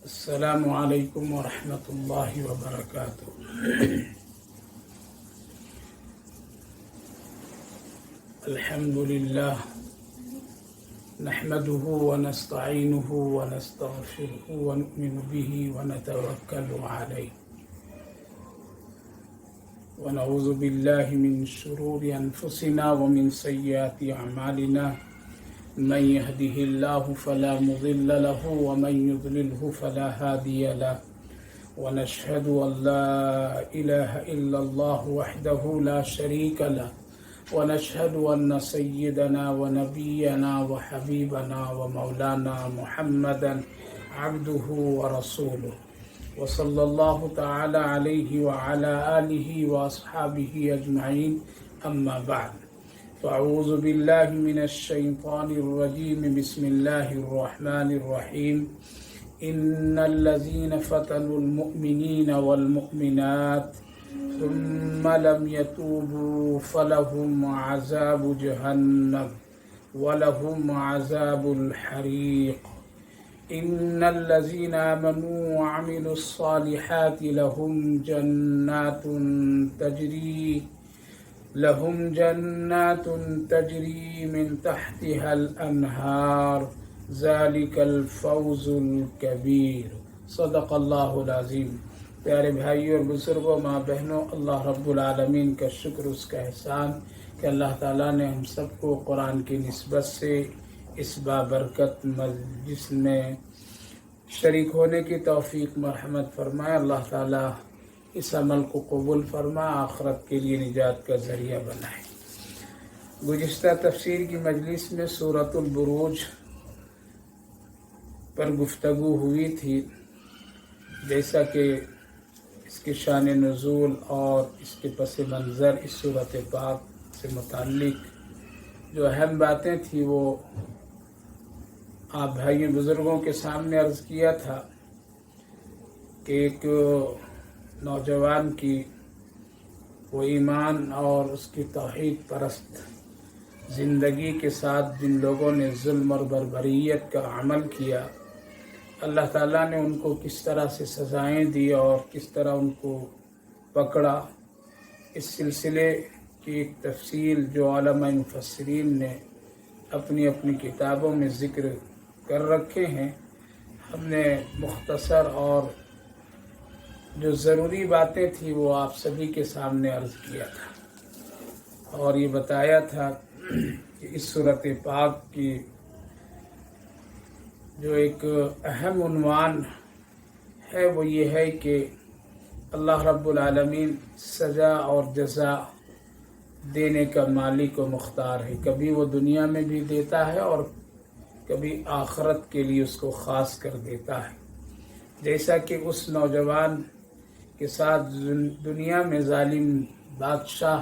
السلام علیکم ورحمۃ اللہ وبرکاتہ۔ الحمد للہ نحمده ونستعینه ونستغفره ونؤمن به ونتوکل علیہ ونعوذ باللہ من شرور انفسنا ومن سیئات اعمالنا، من يهده الله فلا مضل له ومن يضلله فلا هادي له، ونشهد أن لا إله إلا الله وحده لا شريك له، ونشهد أن سيدنا ونبينا وحبيبنا ومولانا محمدا عبده ورسوله، وصلى الله تعالى عليه وعلى آله وأصحابه أجمعين، أما بعد، فأعوذ بالله من الشيطان الرجيم، بسم الله الرحمن الرحيم، إن الذين فتنوا المؤمنين والمؤمنات ثم لم يتوبوا فلهم عذاب جهنم ولهم عذاب الحريق، إن الذين آمنوا وعملوا الصالحات لهم جنات تجري من تحتها الأنهار، ذلك الفوز الكبير، صدق اللہ العظیم۔ پیارے بھائیوں اور بزرگوں، ماں بہنوں، اللہ رب العالمین کا شکر، اس کا احسان کہ اللہ تعالیٰ نے ہم سب کو قرآن کی نسبت سے اس بابرکت مجلس میں شریک ہونے کی توفیق مرحمت فرمائے۔ اللہ تعالیٰ اس عمل کو قبول فرما، آخرت کے لیے نجات کا ذریعہ بنائے۔ گزشتہ تفسیر کی مجلس میں سورۃ البروج پر گفتگو ہوئی تھی، جیسا کہ اس کے شان نزول اور اس کے پس منظر اس سورۃ پاک سے متعلق جو اہم باتیں تھیں وہ آپ بھائیوں بزرگوں کے سامنے عرض کیا تھا کہ ایک نوجوان کی وہ ایمان اور اس کی توحید پرست زندگی کے ساتھ جن لوگوں نے ظلم اور بربریت کا عمل کیا، اللہ تعالیٰ نے ان کو کس طرح سے سزائیں دی اور کس طرح ان کو پکڑا، اس سلسلے کی ایک تفصیل جو علماء مفسرین نے اپنی اپنی کتابوں میں ذکر کر رکھے ہیں، ہم نے مختصر اور جو ضروری باتیں تھیں وہ آپ سبھی کے سامنے عرض کیا تھا، اور یہ بتایا تھا کہ اس سورۃ پاک کی جو ایک اہم عنوان ہے وہ یہ ہے کہ اللہ رب العالمین سزا اور جزا دینے کا مالک و مختار ہے، کبھی وہ دنیا میں بھی دیتا ہے اور کبھی آخرت کے لیے اس کو خاص کر دیتا ہے۔ جیسا کہ اس نوجوان کے ساتھ دنیا میں ظالم بادشاہ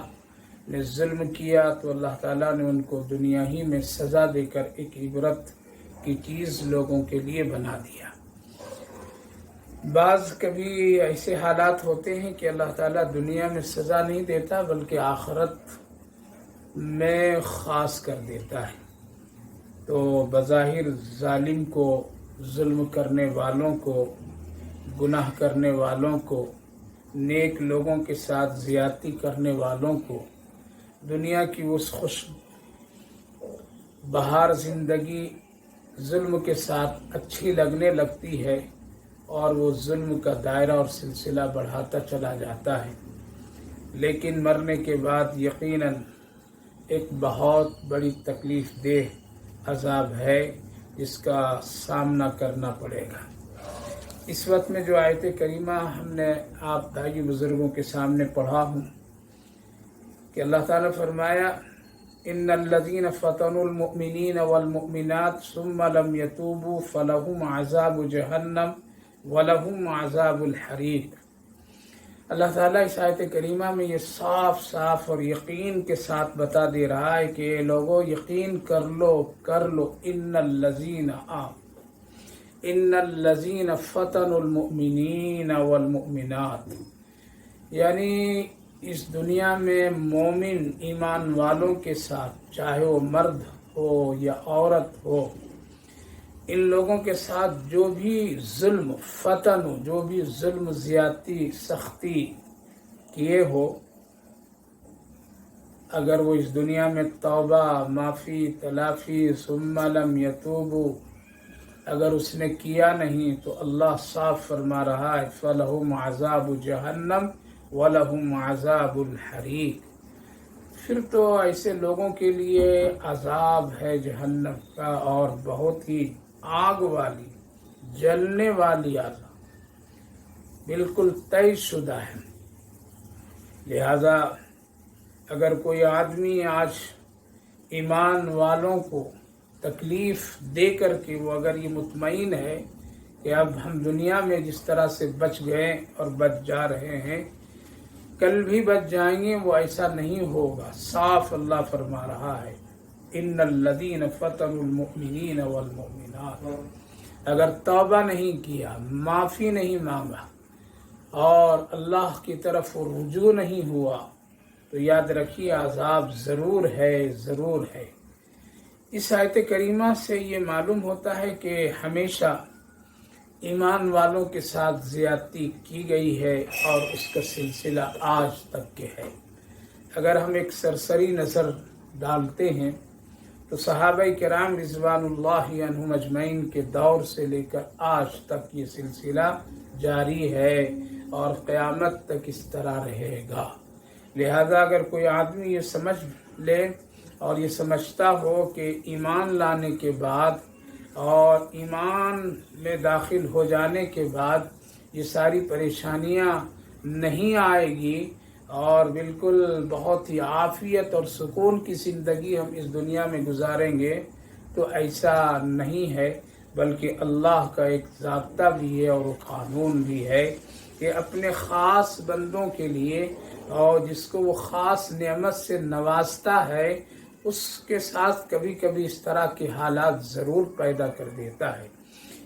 نے ظلم کیا تو اللہ تعالیٰ نے ان کو دنیا ہی میں سزا دے کر ایک عبرت کی چیز لوگوں کے لیے بنا دیا۔ بعض کبھی ایسے حالات ہوتے ہیں کہ اللہ تعالیٰ دنیا میں سزا نہیں دیتا بلکہ آخرت میں خاص کر دیتا ہے، تو بظاہر ظالم کو، ظلم کرنے والوں کو، گناہ کرنے والوں کو، نیک لوگوں کے ساتھ زیادتی کرنے والوں کو دنیا کی اس خوش بہار زندگی ظلم کے ساتھ اچھی لگنے لگتی ہے اور وہ ظلم کا دائرہ اور سلسلہ بڑھاتا چلا جاتا ہے، لیکن مرنے کے بعد یقیناً ایک بہت بڑی تکلیف دہ عذاب ہے جس کا سامنا کرنا پڑے گا۔ اس وقت میں جو آیت کریمہ ہم نے آپ بھائی بزرگوں کے سامنے پڑھا ہوں کہ اللہ تعالیٰ فرمایا ان الذین فتنوا المؤمنین والمؤمنات ثم لم یتوبوا فلہم عذاب جہنم ولہم عذاب الحریق۔ اللہ تعالیٰ اس آیت کریمہ میں یہ صاف صاف اور یقین کے ساتھ بتا دے رہا ہے کہ اے لوگو یقین کر لو ان الذین فتنوا المؤمنین والمؤمنات، یعنی اس دنیا میں مومن ایمان والوں کے ساتھ چاہے وہ مرد ہو یا عورت ہو، ان لوگوں کے ساتھ جو بھی ظلم فتن جو بھی ظلم زیادتی سختی کیے ہو، اگر وہ اس دنیا میں توبہ معافی تلافی ثم لم یتوبوا اگر اس نے کیا نہیں تو اللہ صاف فرما رہا ہے فَلَهُمْ عَذَابُ جَهَنَّمْ وَلَهُمْ عَذَابُ الْحَرِيقِ، پھر تو ایسے لوگوں کے لیے عذاب ہے جہنم کا، اور بہت ہی آگ والی جلنے والی عذاب، بالکل طے شدہ ہے۔ لہذا اگر کوئی آدمی آج ایمان والوں کو تکلیف دے کر کے وہ اگر یہ مطمئن ہے کہ اب ہم دنیا میں جس طرح سے بچ گئے اور بچ جا رہے ہیں کل بھی بچ جائیں گے، وہ ایسا نہیں ہوگا۔ صاف اللہ فرما رہا ہے ان الذین فتنوا المؤمنین والمؤمنات، اگر توبہ نہیں کیا، معافی نہیں مانگا اور اللہ کی طرف رجوع نہیں ہوا تو یاد رکھیے عذاب ضرور ہے، ضرور ہے۔ اس آیت کریمہ سے یہ معلوم ہوتا ہے کہ ہمیشہ ایمان والوں کے ساتھ زیادتی کی گئی ہے اور اس کا سلسلہ آج تک کے ہے۔ اگر ہم ایک سرسری نظر ڈالتے ہیں تو صحابہ کرام رضوان اللہ عنہم اجمعین کے دور سے لے کر آج تک یہ سلسلہ جاری ہے اور قیامت تک اس طرح رہے گا۔ لہذا اگر کوئی آدمی یہ سمجھ لے اور یہ سمجھتا ہو کہ ایمان لانے کے بعد اور ایمان میں داخل ہو جانے کے بعد یہ ساری پریشانیاں نہیں آئے گی اور بالکل بہت ہی عافیت اور سکون کی زندگی ہم اس دنیا میں گزاریں گے، تو ایسا نہیں ہے، بلکہ اللہ کا ایک ضابطہ بھی ہے اور وہ قانون بھی ہے کہ اپنے خاص بندوں کے لیے اور جس کو وہ خاص نعمت سے نوازتا ہے اس کے ساتھ کبھی کبھی اس طرح کے حالات ضرور پیدا کر دیتا ہے۔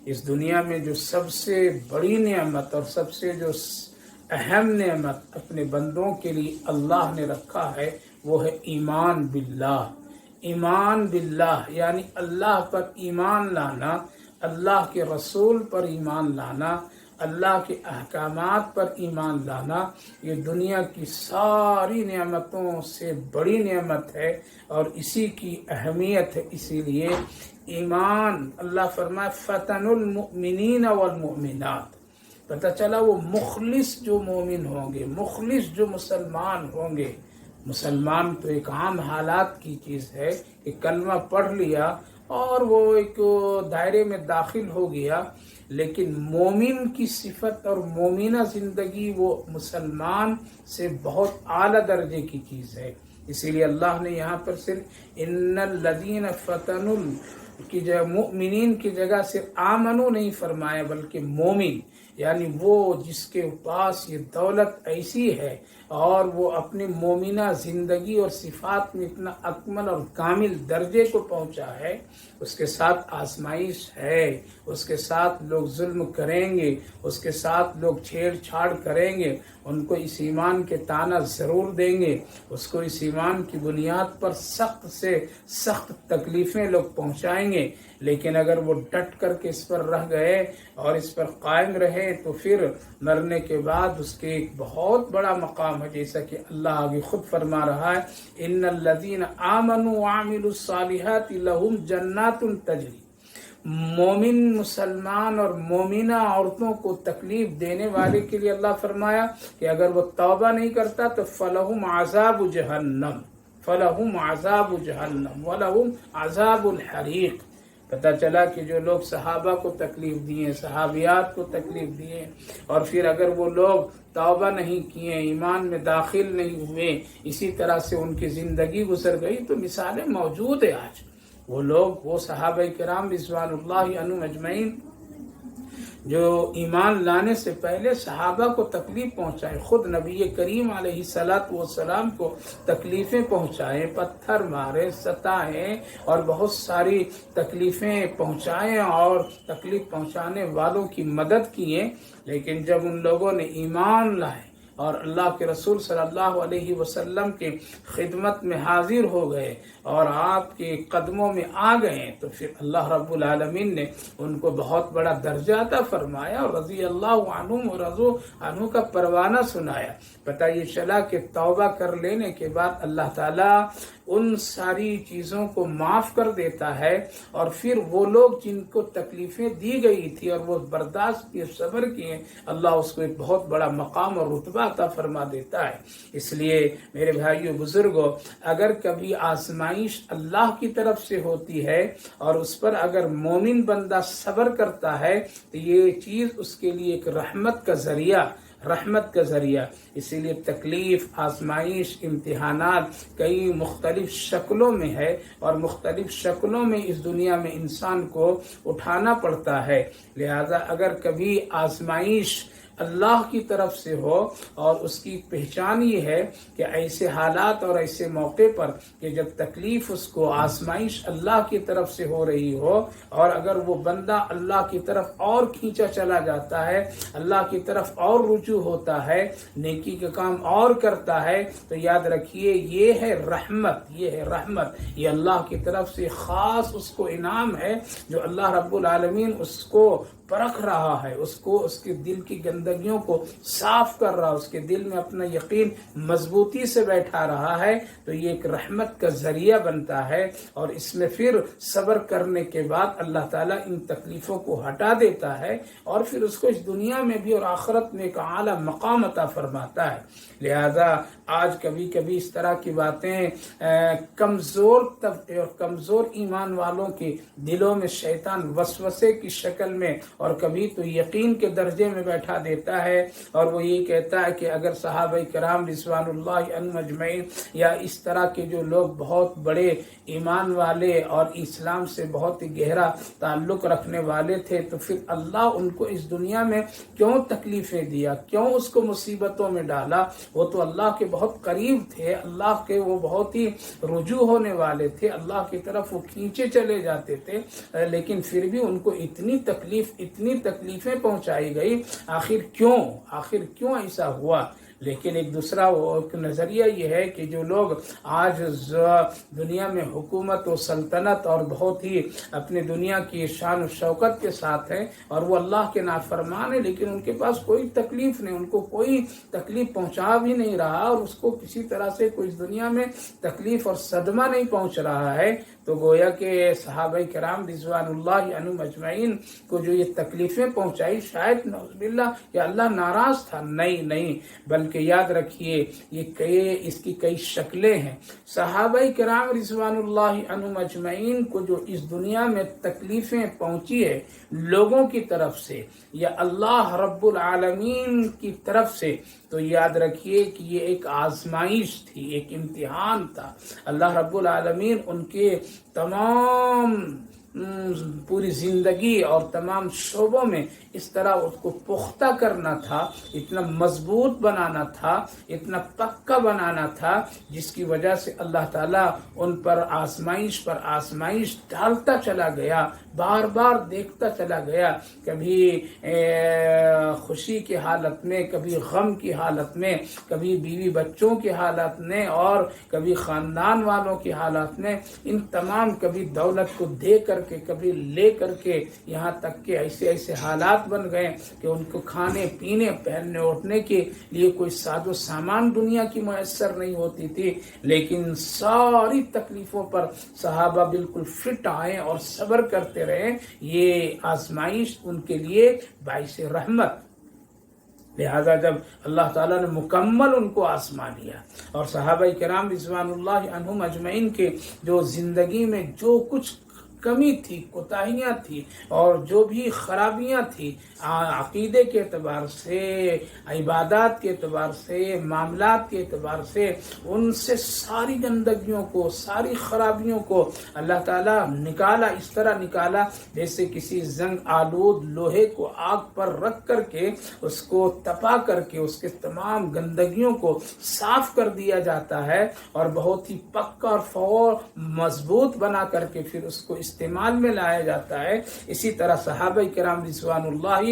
اس دنیا میں جو سب سے بڑی نعمت اور سب سے جو اہم نعمت اپنے بندوں کے لیے اللہ نے رکھا ہے وہ ہے ایمان باللہ۔ ایمان باللہ یعنی اللہ پر ایمان لانا، اللہ کے رسول پر ایمان لانا، اللہ کے احکامات پر ایمان لانا، یہ دنیا کی ساری نعمتوں سے بڑی نعمت ہے اور اسی کی اہمیت ہے۔ اسی لیے ایمان اللہ فرمائے فتن المؤمنین والمؤمنات، پتہ چلا وہ مخلص جو مومن ہوں گے، مخلص جو مسلمان ہوں گے۔ مسلمان تو ایک عام حالات کی چیز ہے کہ کلمہ پڑھ لیا اور وہ ایک دائرے میں داخل ہو گیا، لیکن مومن کی صفت اور مومنہ زندگی وہ مسلمان سے بہت اعلیٰ درجے کی چیز ہے۔ اسی لیے اللہ نے یہاں پر صرف ان الذین فتنوا کی جگہ مؤمنین کی جگہ صرف آمنو نہیں فرمایا، بلکہ مومن یعنی وہ جس کے پاس یہ دولت ایسی ہے اور وہ اپنی مومنہ زندگی اور صفات میں اتنا اکمل اور کامل درجے کو پہنچا ہے، اس کے ساتھ آزمائش ہے، اس کے ساتھ لوگ ظلم کریں گے، اس کے ساتھ لوگ چھیڑ چھاڑ کریں گے، ان کو اس ایمان کے تانا ضرور دیں گے، اس کو اس ایمان کی بنیاد پر سخت سے سخت تکلیفیں لوگ پہنچائیں گے، لیکن اگر وہ ڈٹ کر کے اس پر رہ گئے اور اس پر قائم رہے تو پھر مرنے کے بعد اس کے ایک بہت بڑا مقام ہے، جیسا کہ اللہ آگے خود فرما رہا ہے ان الذین آمنوا وعملوا الصالحات لہم جنات تجری۔ مومن مسلمان اور مومنہ عورتوں کو تکلیف دینے والے کے لیے اللہ فرمایا کہ اگر وہ توبہ نہیں کرتا تو فلہم عذاب جہنم، فلہم عذاب جہنم ولہم عذاب الحریق۔ پتہ چلا کہ جو لوگ صحابہ کو تکلیف دیے، صحابیات کو تکلیف دیے، اور پھر اگر وہ لوگ توبہ نہیں کیے، ایمان میں داخل نہیں ہوئے، اسی طرح سے ان کی زندگی گزر گئی، تو مثالیں موجود ہیں آج۔ وہ لوگ، وہ صحابہ کرام رضوان اللہ عنہم اجمعین جو ایمان لانے سے پہلے صحابہ کو تکلیف پہنچائے، خود نبی کریم علیہ السلام کو تکلیفیں پہنچائیں، پتھر مارے، ستائیں اور بہت ساری تکلیفیں پہنچائیں اور تکلیف پہنچانے والوں کی مدد کیے، لیکن جب ان لوگوں نے ایمان لائے اور اللہ کے رسول صلی اللہ علیہ وسلم کے خدمت میں حاضر ہو گئے اور آپ کے قدموں میں آ گئے، تو پھر اللہ رب العالمین نے ان کو بہت بڑا درجہ عطا فرمایا اور رضی اللہ عنہم و رضوا عنہ کا پروانہ سنایا۔ پتہ یہ چلا کہ توبہ کر لینے کے بعد اللہ تعالیٰ ان ساری چیزوں کو معاف کر دیتا ہے، اور پھر وہ لوگ جن کو تکلیفیں دی گئی تھی اور وہ برداشت کیے، صبر کیے، اللہ اس کو ایک بہت بڑا مقام اور رتبہ عطا فرما دیتا ہے۔ اس لیے میرے بھائیو بزرگوں، اگر کبھی آزمائش اللہ کی طرف سے ہوتی ہے اور اس پر اگر مومن بندہ صبر کرتا ہے تو یہ چیز اس کے لیے ایک رحمت کا ذریعہ، اسی لیے تکلیف، آزمائش، امتحانات کئی مختلف شکلوں میں ہے اور مختلف شکلوں میں اس دنیا میں انسان کو اٹھانا پڑتا ہے۔ لہذا اگر کبھی آزمائش اللہ کی طرف سے ہو اور اس کی پہچان یہ ہے کہ ایسے حالات اور ایسے موقع پر کہ جب تکلیف اس کو، آزمائش اللہ کی طرف سے ہو رہی ہو، اور اگر وہ بندہ اللہ کی طرف اور کھینچا چلا جاتا ہے، اللہ کی طرف اور رجوع ہوتا ہے، نیکی کا کام اور کرتا ہے، تو یاد رکھیے یہ ہے رحمت، یہ اللہ کی طرف سے خاص اس کو انعام ہے جو اللہ رب العالمین اس کو پرکھ رہا ہے، اس کو اس کے دل کی گندگیوں کو صاف کر رہا ہے، اس کے دل میں اپنا یقین مضبوطی سے بیٹھا رہا ہے، تو یہ ایک رحمت کا ذریعہ بنتا ہے، اور اس میں پھر صبر کرنے کے بعد اللہ تعالیٰ ان تکلیفوں کو ہٹا دیتا ہے اور پھر اس کو اس دنیا میں بھی اور آخرت میں ایک اعلیٰ مقام عطا فرماتا ہے۔ لہذا آج کبھی کبھی اس طرح کی باتیں کمزور طبقے اور کمزور ایمان والوں کے دلوں میں شیطان وسوسے کی شکل میں اور کبھی تو یقین کے درجے میں بیٹھا دیتا ہے، اور وہ یہ کہتا ہے کہ اگر صحابہ کرام رضوان اللہ عنہم اجمعین یا اس طرح کے جو لوگ بہت بڑے ایمان والے اور اسلام سے بہت ہی گہرا تعلق رکھنے والے تھے، تو پھر اللہ ان کو اس دنیا میں کیوں تکلیفیں دیا، کیوں اس کو مصیبتوں میں ڈالا؟ وہ تو اللہ کے بہت قریب تھے، اللہ کے وہ بہت ہی رجوع ہونے والے تھے، اللہ کی طرف وہ کھینچے چلے جاتے تھے، لیکن پھر بھی ان کو اتنی تکلیفیں پہنچائی گئی، آخر کیوں ایسا ہوا؟ لیکن ایک دوسرا نظریہ یہ ہے کہ جو لوگ آج دنیا میں حکومت و سلطنت اور بہت ہی اپنے دنیا کی شان و شوکت کے ساتھ ہیں اور وہ اللہ کے نافرمان ہیں، لیکن ان کے پاس کوئی تکلیف نہیں، ان کو کوئی تکلیف پہنچا بھی نہیں رہا اور اس کو کسی طرح سے کوئی اس دنیا میں تکلیف اور صدمہ نہیں پہنچ رہا ہے، تو گویا کہ صحابہ کرام رضوان اللہ عنہم اجمعین کو جو یہ تکلیفیں پہنچائی، شاید نعوذ باللہ کہ اللہ ناراض تھا، نہیں، بلکہ یاد رکھیے اس کی کئی شکلیں ہیں۔ صحابہ کرام رضوان اللہ عنہم اجمعین کو جو اس دنیا میں تکلیفیں پہنچی ہے لوگوں کی طرف سے یا اللہ رب العالمین کی طرف سے، تو یاد رکھیے کہ یہ ایک آزمائش تھی، ایک امتحان تھا۔ اللہ رب العالمین ان کے تمام پوری زندگی اور تمام شعبوں میں اس طرح اس کو پختہ کرنا تھا، اتنا مضبوط بنانا تھا، اتنا پکا بنانا تھا، جس کی وجہ سے اللہ تعالیٰ ان پر آزمائش ڈالتا چلا گیا، بار بار دیکھتا چلا گیا، کبھی خوشی کی حالت میں، کبھی غم کی حالت میں، کبھی بیوی بچوں کی حالت میں اور کبھی خاندان والوں کی حالت میں، ان تمام کبھی دولت کو دے کر کے کبھی لے کر کے، یہاں تک کہ ایسے حالات بن گئے کہ ان کو کھانے پینے پہننے اٹھنے کے لیے کوئی ساز و سامان دنیا کی میسر نہیں ہوتی تھی، لیکن ساری تکلیفوں پر صحابہ بالکل فٹ آئے اور صبر کرتے رہے، یہ آزمائش ان کے لیے باعث رحمت۔ لہذا جب اللہ تعالیٰ نے مکمل ان کو آزما لیا اور صحابہ کرام رضوان اللہ عنہم اجمعین کے جو زندگی میں جو کچھ کمی تھی، کوتاہیاں تھی اور جو بھی خرابیاں تھی، عقیدے کے اعتبار سے، عبادات کے اعتبار سے، معاملات کے اعتبار سے، ان سے ساری گندگیوں کو، ساری خرابیوں کو اللہ تعالیٰ نکالا، اس طرح نکالا جیسے کسی زنگ آلود لوہے کو آگ پر رکھ کر کے اس کو تپا کر کے اس کے تمام گندگیوں کو صاف کر دیا جاتا ہے اور بہت ہی پکا اور فور مضبوط بنا کر کے پھر اس کو اس استعمال میں لایا جاتا ہے، اسی طرح صحابہ کرام رضوان اللہ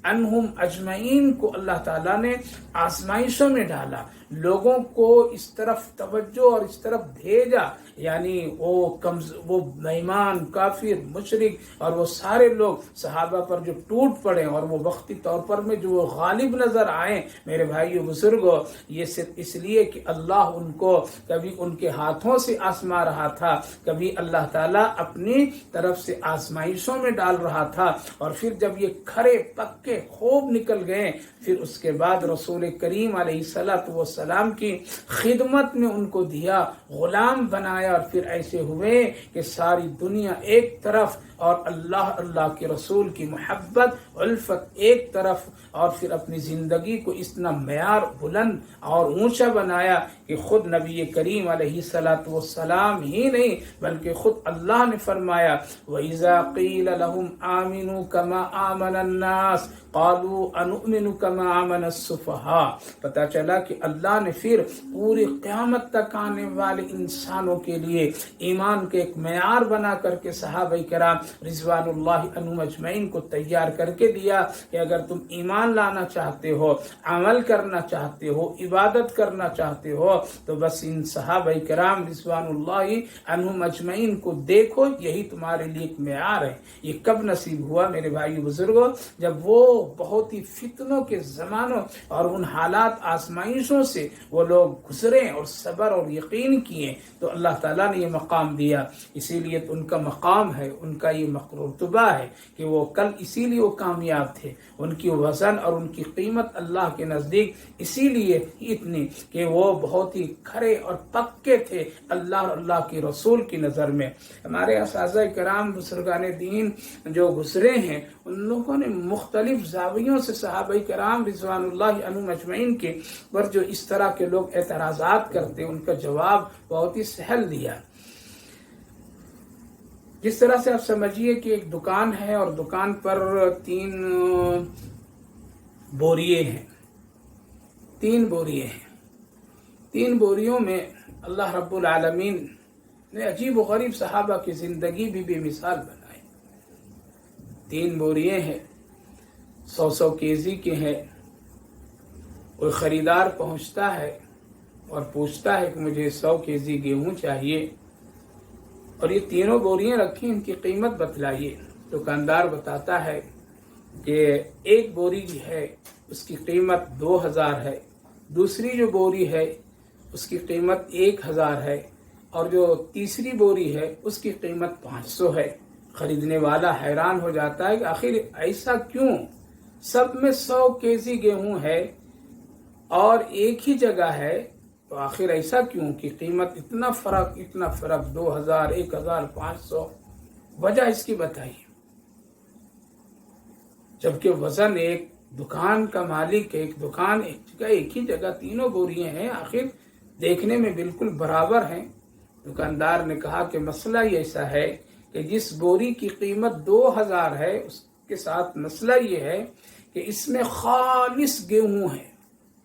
عنہم اجمعین کو اللہ تعالیٰ نے آزمائشوں میں ڈالا، لوگوں کو اس طرف توجہ اور اس طرف بھیجا، یعنی وہ بےایمان، کافر، مشرک اور وہ سارے لوگ صحابہ پر جو ٹوٹ پڑے اور وہ وقتی طور پر میں جو وہ غالب نظر آئے، میرے بھائیو بزرگوں، یہ صرف اس لیے کہ اللہ ان کو کبھی ان کے ہاتھوں سے آزما رہا تھا، کبھی اللہ تعالیٰ اپنی طرف سے آزمائشوں میں ڈال رہا تھا، اور پھر جب یہ کھرے پکے خوب نکل گئے، پھر اس کے بعد رسول کریم علیہ السلام کی خدمت میں ان کو دیا، غلام بنایا، اور پھر ایسے ہوئے کہ ساری دنیا ایک طرف اور اللہ کے رسول کی محبت الفت ایک طرف، اور پھر اپنی زندگی کو اتنا معیار بلند اور اونچا بنایا کہ خود نبی کریم علیہ السلام ہی نہیں بلکہ خود اللہ نے فرمایا وَإِذَا قِيلَ لَهُمْ آمِنُوا كَمَا آمَنَ النَّاسِ قَالُوا أَنُؤْمِنُ كَمَا آمَنَ السُّفَهَاءُ۔ پتہ چلا کہ اللہ نے پھر پوری قیامت تک آنے والے انسانوں کے لیے ایمان کے ایک معیار بنا کر کے صحابہ کرام رضوان اللہ عنہم اجمعین کو تیار کر کے دیا کہ اگر تم ایمان لانا چاہتے ہو، عمل کرنا چاہتے ہو، عبادت کرنا چاہتے ہو، تو بس ان صحابہ کرام رضوان اللہ عنہم اجمعین کو دیکھو، یہی تمہارے لیے ایک معیار ہے۔ یہ کب نصیب ہوا میرے بھائی بزرگوں؟ جب وہ بہت ہی فتنوں کے زمانوں اور ان حالات آزمائشوں سے وہ لوگ گزرے اور صبر اور یقین کیے تو اللہ تعالیٰ نے یہ مقام دیا۔ اسی لیے تو ان کا مقام ہے، ان کا یہ مرتبہ ہے کہ وہ کل اسی لیے وہ کامیاب تھے، ان کی وزن اور ان کی قیمت اللہ کے نزدیک اسی لیے اتنی کہ وہ بہت ہی کھرے اور پکے تھے اللہ کے رسول کی نظر میں۔ ہمارے اساتذہ کرام بزرگان دین جو گزرے ہیں ان لوگوں نے مختلف زاویوں سے صحابہ کرام رضوان اللہ عنہم اجمعین کے پر جو اس طرح کے لوگ اعتراضات کرتے ان کا جواب بہت ہی سہل دیا۔ جس طرح سے آپ سمجھیے کہ ایک دکان ہے اور دکان پر 3 بوریے ہیں، 3 بوریے ہیں، 3 بوریوں میں اللہ رب العالمین نے عجیب و غریب صحابہ کی زندگی بھی بے مثال بنائی۔ 3 بوریے ہیں، 100 کیجی کے ہیں، کوئی خریدار پہنچتا ہے اور پوچھتا ہے کہ مجھے 100 کیجی گیہوں چاہیے، اور یہ تینوں بوریاں رکھی، ان کی قیمت بتلائیے۔ دکاندار بتاتا ہے کہ ایک بوری جو ہے اس کی قیمت 2000 ہے، دوسری جو بوری ہے اس کی قیمت 1000 ہے، اور جو تیسری بوری ہے اس کی قیمت 500 ہے۔ خریدنے والا حیران ہو جاتا ہے کہ آخر ایسا کیوں؟ سب میں 100 کیجی گیہوں ہے اور ایک ہی جگہ ہے، تو آخر ایسا کیوں کہ قیمت اتنا فرق 2000 1500؟ وجہ اس کی بتائیے۔ جبکہ وزن ایک دکان کا مالک ایک دکان ایک جگہ ایک ہی جگہ تینوں بوریاں ہیں، آخر دیکھنے میں بالکل برابر ہیں۔ دکاندار نے کہا کہ مسئلہ یہ ایسا ہے کہ جس بوری کی قیمت 2000 ہے اس کے ساتھ مسئلہ یہ ہے کہ اس میں خالص گیہوں ہے،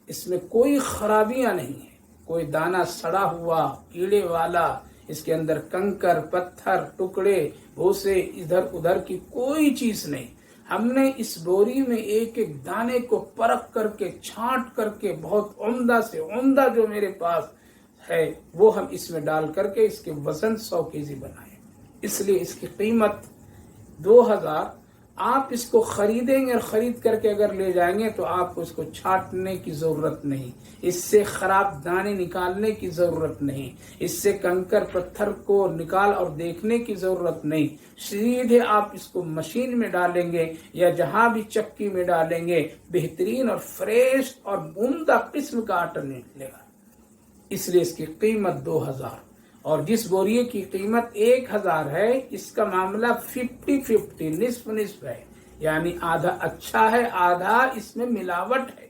اس میں کوئی خرابیاں نہیں ہیں، کوئی دانہ سڑا ہوا کیڑے والا، اس کے اندر کنکر پتھر ٹکڑے بھوسے ادھر ادھر کی کوئی چیز نہیں۔ ہم نے اس بوری میں ایک ایک دانے کو پرکھ کر کے چھانٹ کر کے بہت عمدہ سے عمدہ جو میرے پاس ہے وہ ہم اس میں ڈال کر کے اس کے وزن 100 کیجی بنائے، اس لیے اس کی قیمت 2000۔ آپ اس کو خریدیں گے اور خرید کر کے اگر لے جائیں گے تو آپ کو اس کو چھانٹنے کی ضرورت نہیں، اس سے خراب دانے نکالنے کی ضرورت نہیں، اس سے کنکر پتھر کو نکال اور دیکھنے کی ضرورت نہیں، سیدھے آپ اس کو مشین میں ڈالیں گے یا جہاں بھی چکی میں ڈالیں گے بہترین اور فریش اور عمدہ قسم کا آٹا نکلے گا، اس لیے اس کی قیمت 2000۔ اور جس بوریے کی قیمت 1000 ہے اس کا معاملہ 50-50 نصف ہے، یعنی آدھا اچھا ہے آدھا اس میں ملاوٹ ہے۔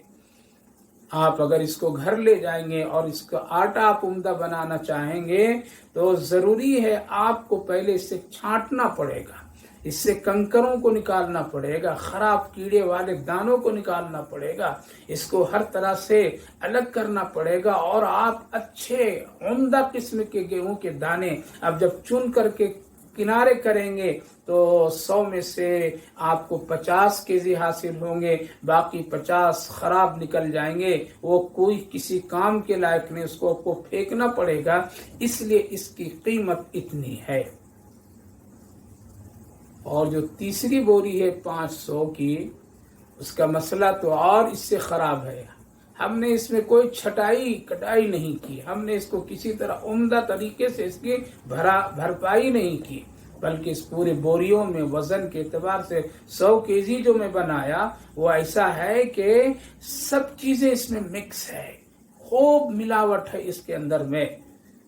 آپ اگر اس کو گھر لے جائیں گے اور اس کا آٹا آپ عمدہ بنانا چاہیں گے تو ضروری ہے آپ کو پہلے اس سے چھانٹنا پڑے گا، اس سے کنکروں کو نکالنا پڑے گا، خراب کیڑے والے دانوں کو نکالنا پڑے گا، اس کو ہر طرح سے الگ کرنا پڑے گا، اور آپ اچھے عمدہ قسم کے گیہوں کے دانے اب جب چن کر کے کنارے کریں گے تو 100 میں سے آپ کو 50 kg حاصل ہوں گے، باقی 50 خراب نکل جائیں گے، وہ کوئی کسی کام کے لائق نہیں، اس کو آپ کو پھینکنا پڑے گا، اس لیے اس کی قیمت اتنی ہے۔ اور جو تیسری بوری ہے 500 کی، اس کا مسئلہ تو اور اس سے خراب ہے۔ ہم نے اس میں کوئی چھٹائی کٹائی نہیں کی، ہم نے اس کو کسی طرح عمدہ طریقے سے اس کی بھرپائی نہیں کی، بلکہ اس پورے بوریوں میں وزن کے اعتبار سے 100 kg جو میں بنایا وہ ایسا ہے کہ سب چیزیں اس میں مکس ہے، خوب ملاوٹ ہے اس کے اندر میں،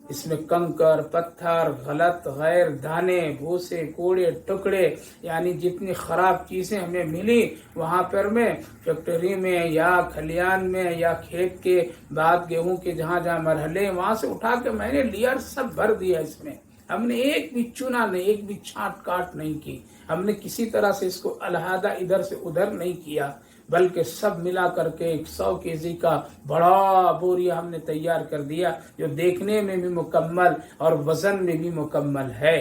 اس میں کنکر پتھر غلط غیر دانے بھوسے کوڑے ٹکڑے، یعنی جتنی خراب چیزیں ہمیں ملی وہاں پر میں فیکٹری میں یا کھلیان میں یا کھیت کے بعد گیہوں کے جہاں جہاں مرحلے وہاں سے اٹھا کے میں نے لیا، سب بھر دیا اس میں، ہم نے ایک بھی چنا نہیں، ایک بھی چھانٹ کاٹ نہیں کی، ہم نے کسی طرح سے اس کو علیحدہ ادھر سے ادھر نہیں کیا، بلکہ سب ملا کر کے 100 kg کا بڑا بوریا ہم نے تیار کر دیا، جو دیکھنے میں بھی مکمل اور وزن میں بھی مکمل ہے۔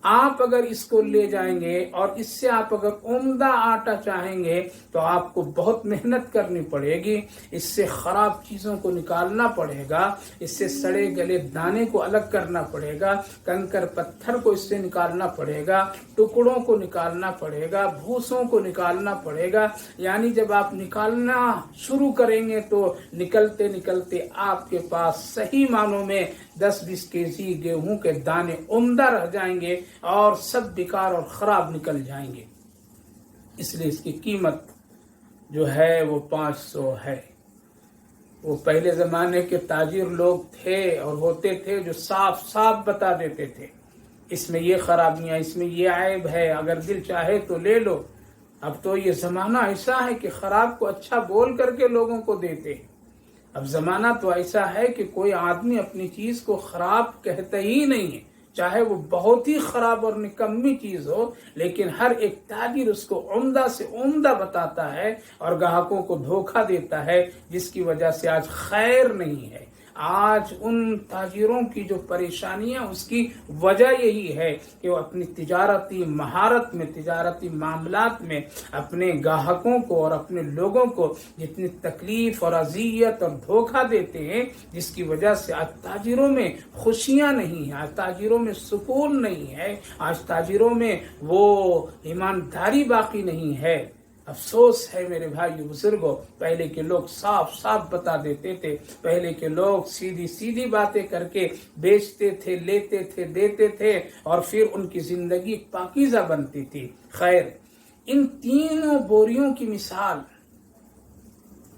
آپ اگر اس کو لے جائیں گے اور اس سے آپ اگر عمدہ آٹا چاہیں گے تو آپ کو بہت محنت کرنی پڑے گی، اس سے خراب چیزوں کو نکالنا پڑے گا، اس سے سڑے گلے دانے کو الگ کرنا پڑے گا، کنکر پتھر کو اس سے نکالنا پڑے گا، ٹکڑوں کو نکالنا پڑے گا، بھوسوں کو نکالنا پڑے گا، یعنی جب آپ نکالنا شروع کریں گے تو نکلتے نکلتے آپ کے پاس صحیح معنوں میں 10-20 kg گیہوں کے دانے عمدہ رہ جائیں گے اور سب بیکار اور خراب نکل جائیں گے۔ اس لیے اس کی قیمت جو ہے وہ 500 ہے۔ وہ پہلے زمانے کے تاجر لوگ تھے اور ہوتے تھے جو صاف صاف بتا دیتے تھے، اس میں یہ خرابیاں، اس میں یہ عیب ہے، اگر دل چاہے تو لے لو۔ اب تو یہ زمانہ ایسا ہے کہ خراب کو اچھا بول کر کے لوگوں کو دیتے ہیں۔ اب زمانہ تو ایسا ہے کہ کوئی آدمی اپنی چیز کو خراب کہتا ہی نہیں ہے، چاہے وہ بہت ہی خراب اور نکمی چیز ہو، لیکن ہر ایک تاجر اس کو عمدہ سے عمدہ بتاتا ہے اور گاہکوں کو دھوکہ دیتا ہے، جس کی وجہ سے آج خیر نہیں ہے۔ آج ان تاجروں کی جو پریشانیاں، اس کی وجہ یہی ہے کہ وہ اپنی تجارتی مہارت میں، تجارتی معاملات میں اپنے گاہکوں کو اور اپنے لوگوں کو جتنی تکلیف اور اذیت اور دھوکہ دیتے ہیں، جس کی وجہ سے آج تاجروں میں خوشیاں نہیں ہیں، آج تاجروں میں سکون نہیں ہے، آج تاجروں میں وہ ایمانداری باقی نہیں ہے۔ افسوس ہے میرے بھائی بزرگوں، پہلے کے لوگ صاف صاف بتا دیتے تھے، پہلے کے لوگ سیدھی سیدھی باتیں کر کے بیچتے تھے، لیتے تھے، دیتے تھے، اور پھر ان کی زندگی پاکیزہ بنتی تھی۔ خیر، ان تینوں بوریوں کی مثال،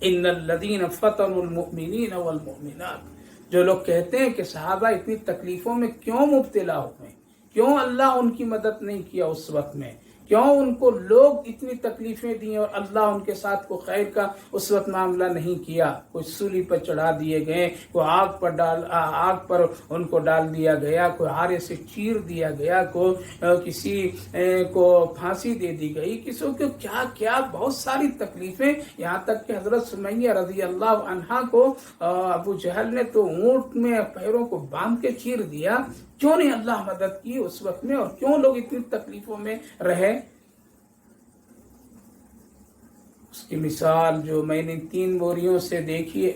ان الذین فتنوا المؤمنین والمؤمنات، جو لوگ کہتے ہیں کہ صحابہ اتنی تکلیفوں میں کیوں مبتلا ہوئے، کیوں اللہ ان کی مدد نہیں کیا اس وقت میں، کیوں ان کو لوگ اتنی تکلیفیں دیں اور اللہ ان کے ساتھ کو خیر کا اس وقت معاملہ نہیں کیا، کوئی سولی پر چڑھا دیے گئے، کوئی آگ پر ان کو ڈال دیا گیا، کوئی ہارے سے چیر دیا گیا، کوئی کسی کو پھانسی دے دی گئی، کسی کو کیا کیا بہت ساری تکلیفیں، یہاں تک کہ حضرت سمیہ رضی اللہ عنہا کو ابو جہل نے تو اونٹ میں پیروں کو باندھ کے چیر دیا۔ کیوں نہیں اللہ مدد کی اس وقت میں، اور کیوں لوگ اتنی تکلیفوں میں رہے؟ اس کی مثال جو میں نے 3 بوریوں سے دیکھی ہے،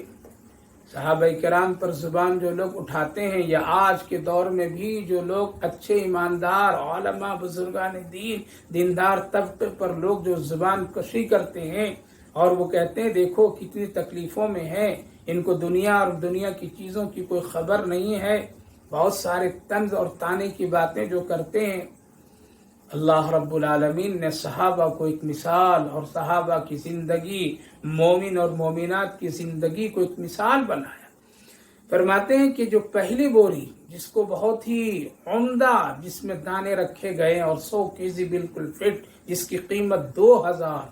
صحابہ کرام پر زبان جو لوگ اٹھاتے ہیں، یا آج کے دور میں بھی جو لوگ اچھے ایماندار علماء بزرگان دین دیندار طبقے پر لوگ جو زبان کشی کرتے ہیں اور وہ کہتے ہیں دیکھو کتنی تکلیفوں میں ہیں، ان کو دنیا اور دنیا کی چیزوں کی کوئی خبر نہیں ہے، بہت سارے طنز اور طعنے کی باتیں جو کرتے ہیں، اللہ رب العالمین نے صحابہ کو ایک مثال اور صحابہ کی زندگی، مومن اور مومنات کی زندگی کو ایک مثال بنایا۔ فرماتے ہیں کہ جو پہلی بوری جس کو بہت ہی عمدہ، جس میں دانے رکھے گئے اور 100 kg بالکل فٹ، جس کی قیمت 2000،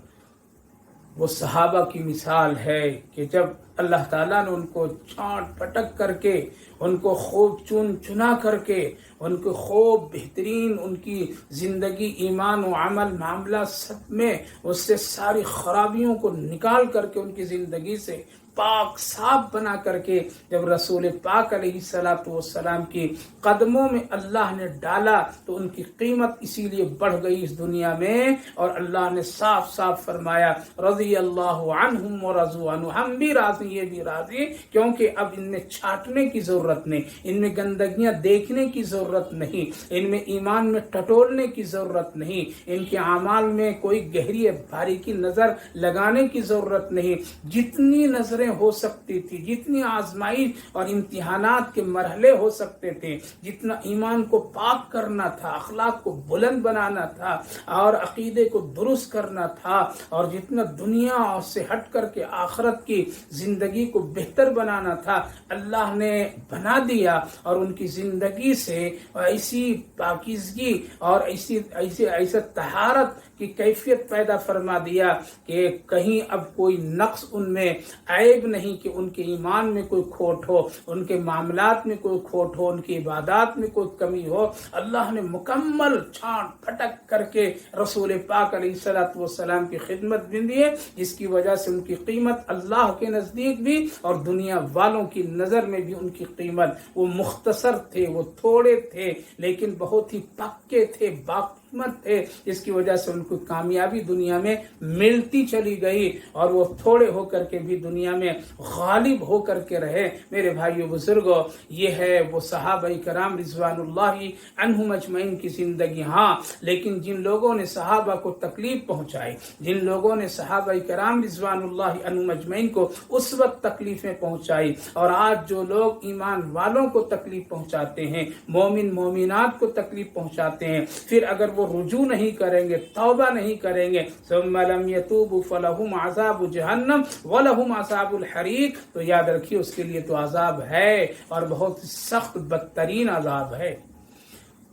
وہ صحابہ کی مثال ہے کہ جب اللہ تعالیٰ نے ان کو چھانٹ پٹک کر کے، ان کو خوب چنا کر کے، ان کو خوب بہترین ان کی زندگی، ایمان و عمل، معاملہ سب میں اس سے ساری خرابیوں کو نکال کر کے ان کی زندگی سے پاک صاف بنا کر کے جب رسول پاک علیہ الصلوۃ والسلام کی قدموں میں اللہ نے ڈالا تو ان کی قیمت اسی لیے بڑھ گئی اس دنیا میں، اور اللہ نے صاف صاف فرمایا رضی اللہ عنہم ورضوا عنہ، ہم بھی راضی یہ بھی راضی، کیونکہ اب ان میں چھانٹنے کی ضرورت نہیں، ان میں گندگیاں دیکھنے کی ضرورت نہیں، ان میں ایمان میں ٹٹولنے کی ضرورت نہیں، ان کے اعمال میں کوئی گہری باریکی نظر لگانے کی ضرورت نہیں۔ جتنی نظریں ہو سکتی تھی، جتنی آزمائش اور امتحانات کے مرحلے ہو سکتے تھے، جتنا ایمان کو پاک کرنا تھا، اخلاق کو بلند بنانا تھا اور عقیدے کو درست کرنا تھا، اور جتنا دنیا سے ہٹ کر کے آخرت کی زندگی کو بہتر بنانا تھا، اللہ نے بنا دیا، اور ان کی زندگی سے ایسی پاکیزگی اور ایسا طہارت کی کیفیت پیدا فرما دیا کہ کہیں اب کوئی نقص ان میں، عیب نہیں کہ ان کے ایمان میں کوئی کھوٹ ہو، ان کے معاملات میں کوئی کھوٹ ہو، ان کی عبادات میں کوئی کمی ہو۔ اللہ نے مکمل چھانٹ پھٹک کر کے رسول پاک علیہ الصلوۃ والسلام کی خدمت بھی دی ہے، جس کی وجہ سے ان کی قیمت اللہ کے نزدیک بھی اور دنیا والوں کی نظر میں بھی ان کی قیمت، وہ مختصر تھے، وہ تھوڑے تھے، لیکن بہت ہی پکے تھے، باقیمت تھے، جس کی وجہ سے ان کو کامیابی دنیا میں ملتی چلی گئی، اور وہ تھوڑے ہو کر کے بھی دنیا میں غالب ہو کر کے رہے۔ میرے بھائیو بزرگوں، یہ ہے وہ صحابہ کرام رضوان اللہ عنہم اجمعین کی زندگی۔ ہاں، لیکن جن لوگوں نے صحابہ کو تکلیف پہنچائی، جن لوگوں نے صحابہ کرام رضوان اللہ عنہم اجمعین کو اس وقت تکلیفیں پہنچائی، اور آج جو لوگ ایمان والوں کو تکلیف پہنچاتے ہیں، مومن مومنات کو تکلیف پہنچاتے ہیں، پھر اگر وہ رجوع نہیں کریں گے، توبہ نہیں کریں گے، ثم لم يتوبوا فلهم عذاب جہنم ولهم عذاب الحریق، تو یاد رکھیے اس کے لیے تو عذاب ہے، اور بہت سخت بدترین عذاب ہے۔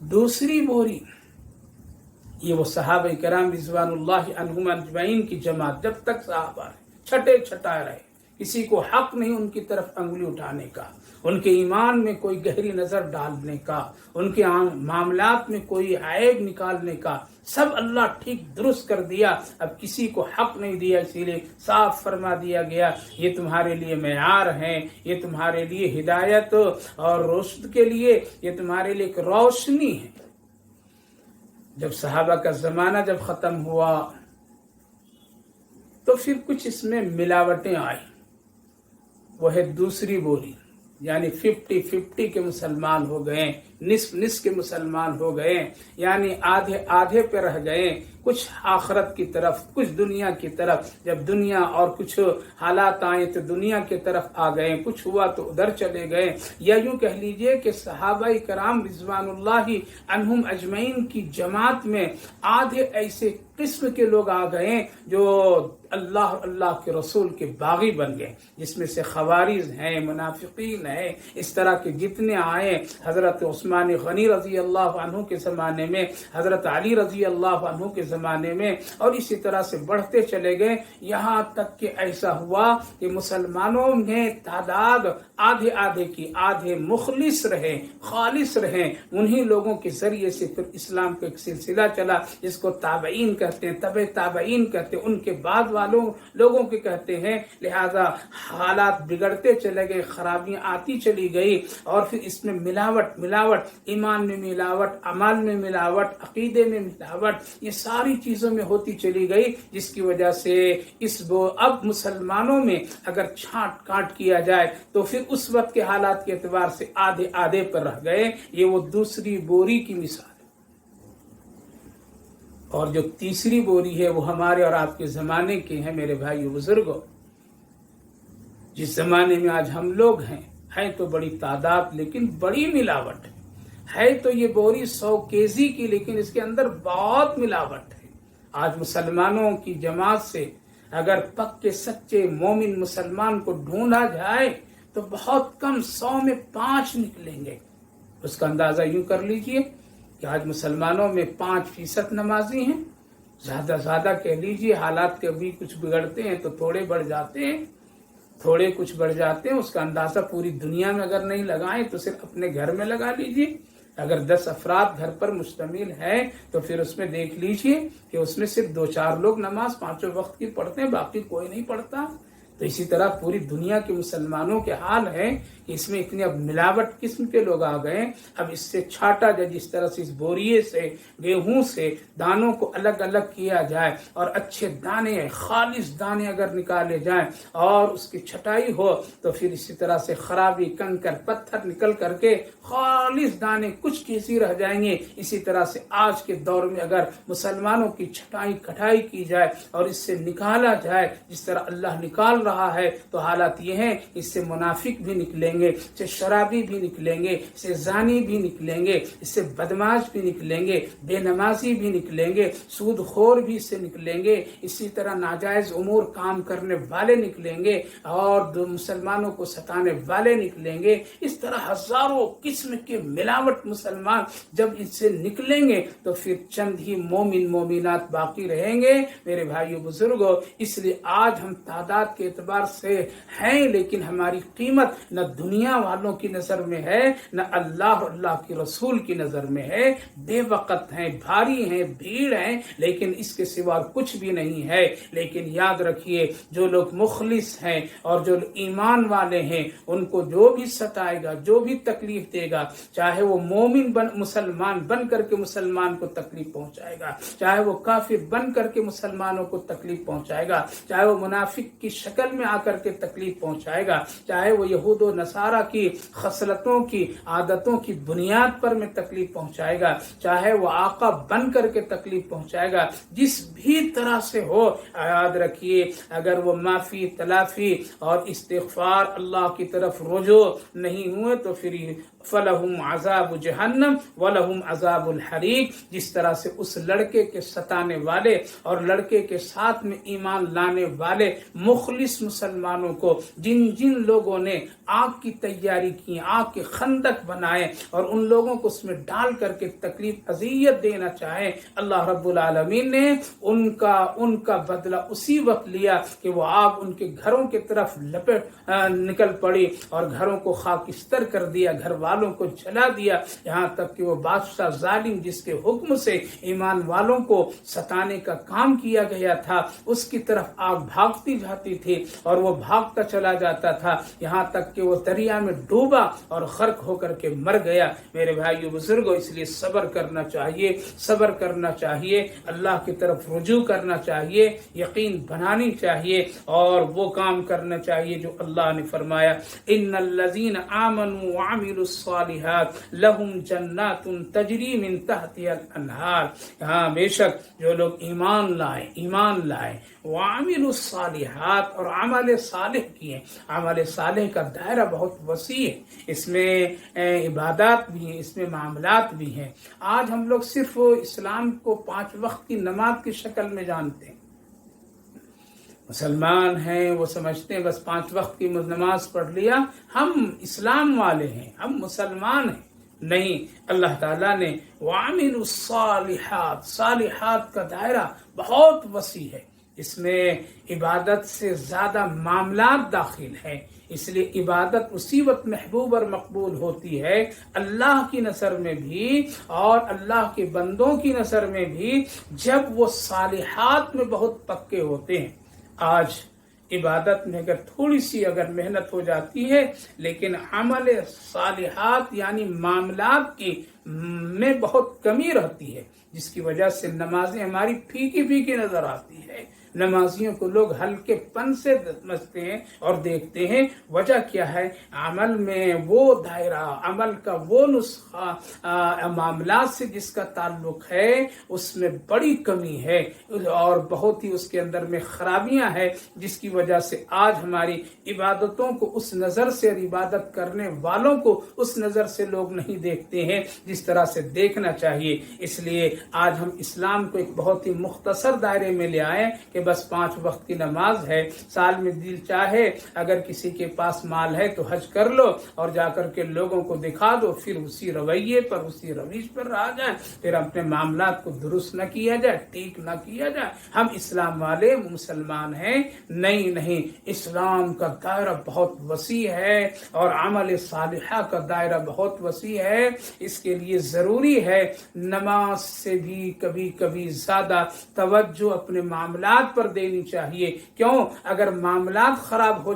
دوسری بوری، یہ وہ صحابہ کرام رضوان اللہ عنہم اجمعین کی جماعت، جب تک صحابہ چھٹے چھٹائے رہے، کسی کو حق نہیں ان کی طرف انگلی اٹھانے کا، ان کے ایمان میں کوئی گہری نظر ڈالنے کا، ان کے معاملات میں کوئی عیب نکالنے کا، سب اللہ ٹھیک درست کر دیا، اب کسی کو حق نہیں دیا، اسی لیے صاف فرما دیا گیا یہ تمہارے لیے معیار ہیں، یہ تمہارے لیے ہدایت اور رشد کے لیے، یہ تمہارے لیے ایک روشنی ہے۔ جب صحابہ کا زمانہ جب ختم ہوا تو پھر کچھ اس میں ملاوٹیں آئی، وہ ہے دوسری بولی، یعنی 50-50 کے مسلمان ہو گئے، نصف نصف کے مسلمان ہو گئے، یعنی آدھے آدھے پہ رہ گئے، کچھ آخرت کی طرف، کچھ دنیا کی طرف، جب دنیا اور کچھ حالات آئے تو دنیا کی طرف آ گئے، کچھ ہوا تو ادھر چلے گئے، یا یوں کہہ لیجئے کہ صحابہ کرام رضوان اللہ عنہم اجمعین کی جماعت میں آدھے ایسے قسم کے لوگ آ گئے جو اللہ کے رسول کے باغی بن گئے، جس میں سے خوارج ہیں، منافقین ہیں، اس طرح کے جتنے آئے، حضرت عثمان غنی رضی اللہ عنہ کے زمانے میں، حضرت علی رضی اللہ عنہ کے زمانے میں، اور اسی طرح سے بڑھتے چلے گئے، یہاں تک کہ ایسا ہوا کہ مسلمانوں میں تعداد آدھے آدھے کی، آدھے مخلص رہے، خالص رہے، انہی لوگوں کے ذریعے سے پھر اسلام کا ایک سلسلہ چلا، جس کو تابعین کہتے ہیں، تبع تابعین کہتے ہیں، ان کے بعد والوں لوگوں کے کہتے ہیں۔ لہذا حالات بگڑتے چلے گئے، خرابیاں آتی چلی گئی، اور پھر اس میں ملاوٹ، ایمان میں ملاوٹ، عمل میں ملاوٹ، عقیدے میں ملاوٹ، یہ ساری چیزوں میں ہوتی چلی گئی، جس کی وجہ سے اب مسلمانوں میں اگر چھانٹ کاٹ کیا جائے تو پھر اس وقت کے حالات کے اعتبار سے آدھے آدھے پر رہ گئے۔ یہ وہ دوسری بوری کی مثال ہے۔ اور جو تیسری بوری ہے وہ ہمارے اور آپ کے زمانے کے ہیں، میرے بھائیو بزرگوں۔ جس زمانے میں آج ہم لوگ ہیں تو بڑی تعداد، لیکن بڑی ملاوٹ ہے تو یہ بوری 100 کیجی کی، لیکن اس کے اندر بہت ملاوٹ ہے۔ آج مسلمانوں کی جماعت سے اگر پکے سچے مومن مسلمان کو ڈھونڈا جائے تو بہت کم، 100 میں 5 نکلیں گے۔ اس کا اندازہ یوں کر لیجئے کہ آج مسلمانوں میں 5% نمازی ہیں، زیادہ کہہ لیجئے، حالات کے بھی کچھ بگڑتے ہیں تو تھوڑے بڑھ جاتے ہیں، تھوڑے کچھ بڑھ جاتے ہیں۔ اس کا اندازہ پوری دنیا میں اگر نہیں لگائیں تو صرف اپنے گھر میں لگا لیجئے۔ اگر 10 افراد گھر پر مشتمل ہے تو پھر اس میں دیکھ لیجئے کہ اس میں صرف 2-4 لوگ نماز 5 وقت کی پڑھتے ہیں، باقی کوئی نہیں پڑھتا۔ تو اسی طرح پوری دنیا کے مسلمانوں کے حال ہے کہ اس میں اتنے اب ملاوٹ قسم کے لوگ آ گئے، اب اس سے چھاٹا جائے، جس طرح سے اس بوریے سے گیہوں سے دانوں کو الگ الگ کیا جائے اور اچھے دانے خالص دانے اگر نکالے جائیں اور اس کی چھٹائی ہو تو پھر اسی طرح سے خرابی کنکر پتھر نکل کر کے خالص دانے کچھ کیسی رہ جائیں گے۔ اسی طرح سے آج کے دور میں اگر مسلمانوں کی چھٹائی کٹائی کی جائے اور اس سے نکالا جائے جس طرح اللہ نکال رہا ہے، تو حالات یہ ہیں اس سے منافق بھی نکلیں گے، اس سے شرابی بھی نکلیں گے، اس سے زانی بھی نکلیں گے، اس سے بدماش بھی نکلیں گے، بے نمازی بھی نکلیں گے، سود خور بھی اس سے نکلیں گے، اسی طرح ناجائز امور کام کرنے والے نکلیں گے اور مسلمانوں کو ستانے والے نکلیں گے۔ اس طرح ہزاروں قسم کے ملاوٹ مسلمان جب اس سے نکلیں گے تو پھر چند ہی مومن مومنات باقی رہیں گے۔ میرے بھائیو بزرگوں، اس لیے آج ہم تعداد کے اعتبار سے ہیں، لیکن ہماری قیمت نہ دنیا والوں کی نظر میں ہے، نہ اللہ اور اللہ کے رسول کی نظر میں ہے۔ بے وقت ہیں، بھاری ہیں، بھیڑ ہیں، لیکن اس کے سوا کچھ بھی نہیں ہے۔ لیکن یاد رکھیے، جو لوگ مخلص ہیں اور جو ایمان والے ہیں، ان کو جو بھی ستائے گا، جو بھی تکلیف دے گا، چاہے وہ مومن مسلمان بن کر کے مسلمان کو تکلیف پہنچائے گا، چاہے وہ کافر بن کر کے مسلمانوں کو تکلیف پہنچائے گا، چاہے وہ منافق کی شکل میں آ کر کے تکلیف پہنچائے گا، چاہے وہ یہود و نصارہ کی خصلتوں کی عادتوں کی بنیاد پر میں تکلیف پہنچائے گا، چاہے وہ آقا بن کر کے تکلیف پہنچائے گا، جس بھی طرح سے ہو، یاد رکھیے اگر وہ معافی تلافی اور استغفار اللہ کی طرف رجوع نہیں ہوئے تو پھر فَلَهُمْ عَذَابُ جَهَنَّمْ وَلَهُمْ عَذَابُ الْحَرِيقِ، جس طرح سے اس لڑکے کے ستانے والے اور لڑکے کے ساتھ میں ایمان لانے والے مخلص مسلمانوں کو جن جن لوگوں نے آگ کی تیاری کی، آگ کے خندق بنائے اور ان لوگوں کو اس میں ڈال کر کے تکلیف اذیت دینا چاہے، اللہ رب العالمین نے ان کا بدلہ اسی وقت لیا کہ وہ آگ ان کے گھروں کی طرف نکل پڑی اور گھروں کو خاکستر کر دیا، گھر والوں کو جلا دیا، یہاں تک کہ وہ بادشاہ ظالم جس کے حکم سے ایمان والوں کو ستانے کا کام کیا گیا تھا، اس کی طرف آگ بھاگتی جاتی تھی اور وہ بھاگتا چلا جاتا تھا، یہاں تک کہ وہ دریا میں ڈوبا اور غرق ہو کر کے مر گیا۔ میرے بھائیو بزرگوں، اس لیے صبر کرنا چاہیے، صبر کرنا چاہیے، اللہ کی طرف رجوع کرنا چاہیے، یقین بنانی چاہیے اور وہ کام کرنا چاہیے جو اللہ نے فرمایا، ان الذین آمنوا وعملوا الصالحات لہم جنات تجری من تحتها الانہار۔ ہاں بے شک جو لوگ ایمان لائے وعملوا الصالحات اور عمل صالح کیے، عمل صالح کا دائرہ بہت وسیع ہے، اس میں عبادات بھی ہیں، اس میں معاملات بھی ہیں۔ آج ہم لوگ صرف اسلام کو 5 وقت کی نماز کی شکل میں جانتے ہیں، مسلمان ہیں وہ سمجھتے ہیں بس 5 وقت کی نماز پڑھ لیا ہم اسلام والے ہیں، ہم مسلمان ہیں۔ نہیں، اللہ تعالیٰ نے وعملوا الصالحات، صالحات کا دائرہ بہت وسیع ہے، اس میں عبادت سے زیادہ معاملات داخل ہیں، اس لیے عبادت اسی وقت محبوب اور مقبول ہوتی ہے اللہ کی نظر میں بھی اور اللہ کے بندوں کی نظر میں بھی جب وہ صالحات میں بہت پکے ہوتے ہیں۔ آج عبادت میں اگر تھوڑی سی اگر محنت ہو جاتی ہے لیکن عمل صالحات یعنی معاملات کی میں بہت کمی رہتی ہے، جس کی وجہ سے نمازیں ہماری پھیکی پھیکی نظر آتی ہے، نمازیوں کو لوگ ہلکے پن سے سمجھتے ہیں اور دیکھتے ہیں۔ وجہ کیا ہے؟ عمل میں وہ دائرہ، عمل کا وہ نسخہ معاملات سے جس کا تعلق ہے اس میں بڑی کمی ہے اور بہت ہی اس کے اندر میں خرابیاں ہیں، جس کی وجہ سے آج ہماری عبادتوں کو اس نظر سے اور عبادت کرنے والوں کو اس نظر سے لوگ نہیں دیکھتے ہیں جس طرح سے دیکھنا چاہیے۔ اس لیے آج ہم اسلام کو ایک بہت ہی مختصر دائرے میں لے آئے کہ بس 5 وقت کی نماز ہے، سال میں دل چاہے اگر کسی کے پاس مال ہے تو حج کر لو اور جا کر کے لوگوں کو دکھا دو، پھر اسی رویے پر اسی رویش پر رہا جائے، پھر اپنے معاملات کو درست نہ کیا جائے، ٹھیک نہ کیا جائے، ہم اسلام والے مسلمان ہیں۔ نہیں، اسلام کا دائرہ بہت وسیع ہے اور عمل صالحہ کا دائرہ بہت وسیع ہے، اس کے لیے ضروری ہے نماز سے بھی کبھی کبھی زیادہ توجہ اپنے معاملات معاملات پر دینی چاہیے. کیوں؟ اگر معاملات خراب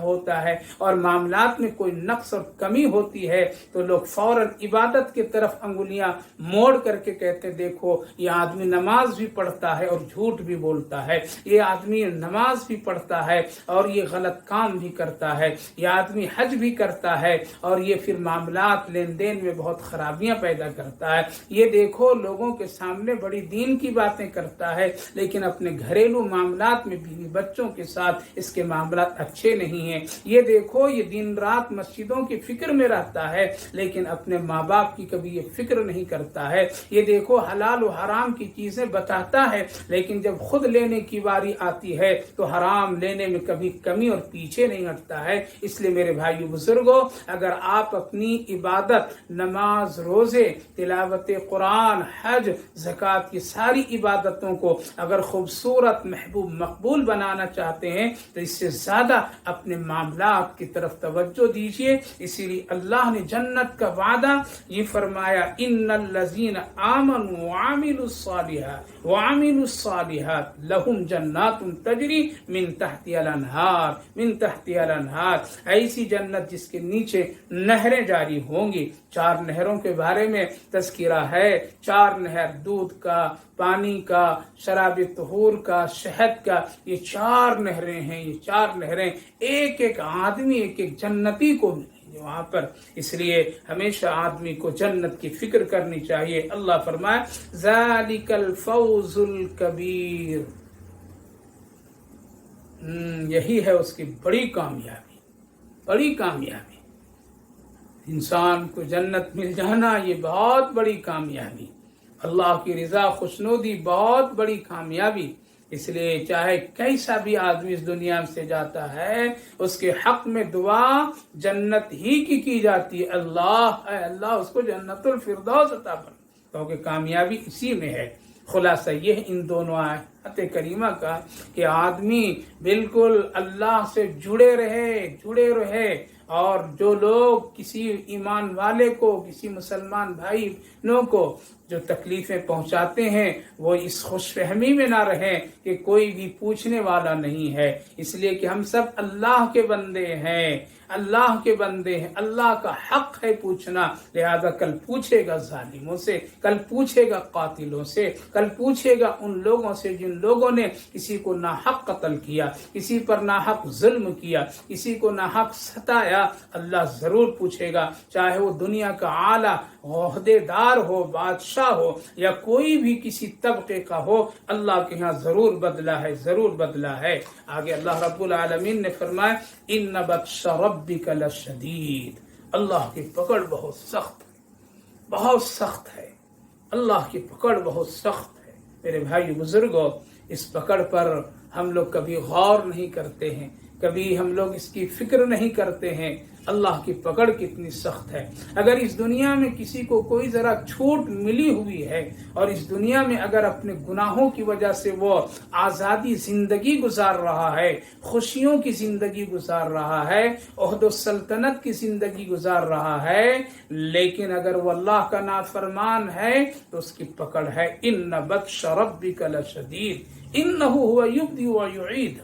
ہوتا ہے اور معاملات میں کوئی نقص اور کمی ہوتی ہے تو لوگ فوراً عبادت کی طرف انگلیاں موڑ کر کے کہتے دیکھو یہ آدمی نماز بھی پڑھتا ہے اور جھوٹ بھی بولتا ہے، یہ آدمی نماز بھی پڑھتا ہے اور یہ غلط کام بھی کرتا ہے، یہ آدمی حج بھی کرتا ہے اور یہ پھر معاملات لین دین میں بہت خرابیاں پیدا کرتا ہے. یہ دیکھو لوگوں کے سامنے بڑی دین کی باتیں کرتا ہے لیکن اپنے گھریلو معاملات میں بیوی بچوں کے ساتھ اس کے معاملات اچھے نہیں ہیں. یہ دیکھو یہ دن رات مسجدوں کی فکر میں رہتا ہے لیکن اپنے ماں باپ کی کبھی یہ فکر نہیں کرتا ہے. یہ دیکھو حلال و حرام کی چیزیں بتاتا ہے لیکن جب خود لینے کی باری آتی ہے تو حرام لینے میں کبھی کمی اور پیچھے نہیں ہٹتا ہے. اس لیے میرے بھائیو بزرگوں، اگر آپ اپنی عبادت، نماز، روزے، تلاوت قرآن، حج، زکوٰۃ کی ساری عبادتوں کو اگر خوبصورت، محبوب، مقبول بنانا چاہتے ہیں تو اس سے زیادہ اپنے معاملات کی طرف توجہ دیجیے. اسی لیے اللہ نے جنت کا وعدہ یہ فرمایا، ان الذین آمنوا وعملوا الصالحات لہم جنات تجری من تحتها الانہار. ایسی جنت جس کے نیچے نہریں جاری ہوں گی. 4 نہروں کے بارے میں تذکرہ ہے. 4 نہر، دودھ کا، پانی کا، شراب طہور کا، شہد کا، یہ 4 نہریں ہیں. یہ 4 نہریں ایک ایک آدمی، ایک ایک جنتی کو ملیں گے وہاں پر. اس لیے ہمیشہ آدمی کو جنت کی فکر کرنی چاہیے. اللہ فرمائے ذالک الفوز الکبیر، یہی ہے اس کی بڑی کامیابی. بڑی کامیابی، انسان کو جنت مل جانا یہ بہت بڑی کامیابی. اللہ کی رضا، خوشنودی بہت بڑی کامیابی. اس لیے چاہے کیسا بھی آدمی اس دنیا سے جاتا ہے اس کے حق میں دعا جنت ہی کی جاتی ہے. اللہ اے اللہ اس کو جنت الفردوس عطا فرما، کیونکہ کامیابی اسی میں ہے. خلاصہ یہ ان دونوں آیات کریمہ کا کہ آدمی بالکل اللہ سے جڑے رہے اور جو لوگ کسی ایمان والے کو، کسی مسلمان بھائی نوں کو جو تکلیفیں پہنچاتے ہیں وہ اس خوش فہمی میں نہ رہیں کہ کوئی بھی پوچھنے والا نہیں ہے. اس لیے کہ ہم سب اللہ کے بندے ہیں، اللہ کا حق ہے پوچھنا. لہذا کل پوچھے گا ظالموں سے، کل پوچھے گا قاتلوں سے، کل پوچھے گا ان لوگوں سے جن لوگوں نے کسی کو ناحق قتل کیا، کسی پر ناحق ظلم کیا، کسی کو ناحق ستایا. اللہ ضرور پوچھے گا، چاہے وہ دنیا کا اعلیٰ عہدے دار ہو، بادشاہ ہو یا کوئی بھی کسی طبقے کا ہو. اللہ کے ہاں ضرور بدلہ ہے. آگے اللہ رب العالمین نے فرمایا ان بطش ربک لشدید، اللہ کی پکڑ بہت سخت ہے. اللہ کی پکڑ بہت سخت ہے. میرے بھائی بزرگوں، اس پکڑ پر ہم لوگ کبھی غور نہیں کرتے ہیں، کبھی ہم لوگ اس کی فکر نہیں کرتے ہیں. اللہ کی پکڑ کتنی سخت ہے. اگر اس دنیا میں کسی کو کوئی ذرا چھوٹ ملی ہوئی ہے اور اس دنیا میں اگر اپنے گناہوں کی وجہ سے وہ آزادی زندگی گزار رہا ہے، خوشیوں کی زندگی گزار رہا ہے، عہد و سلطنت کی زندگی گزار رہا ہے، لیکن اگر وہ اللہ کا نافرمان ہے تو اس کی پکڑ ہے ان بطش ربک لشدید انہ هو یبدی و یعید.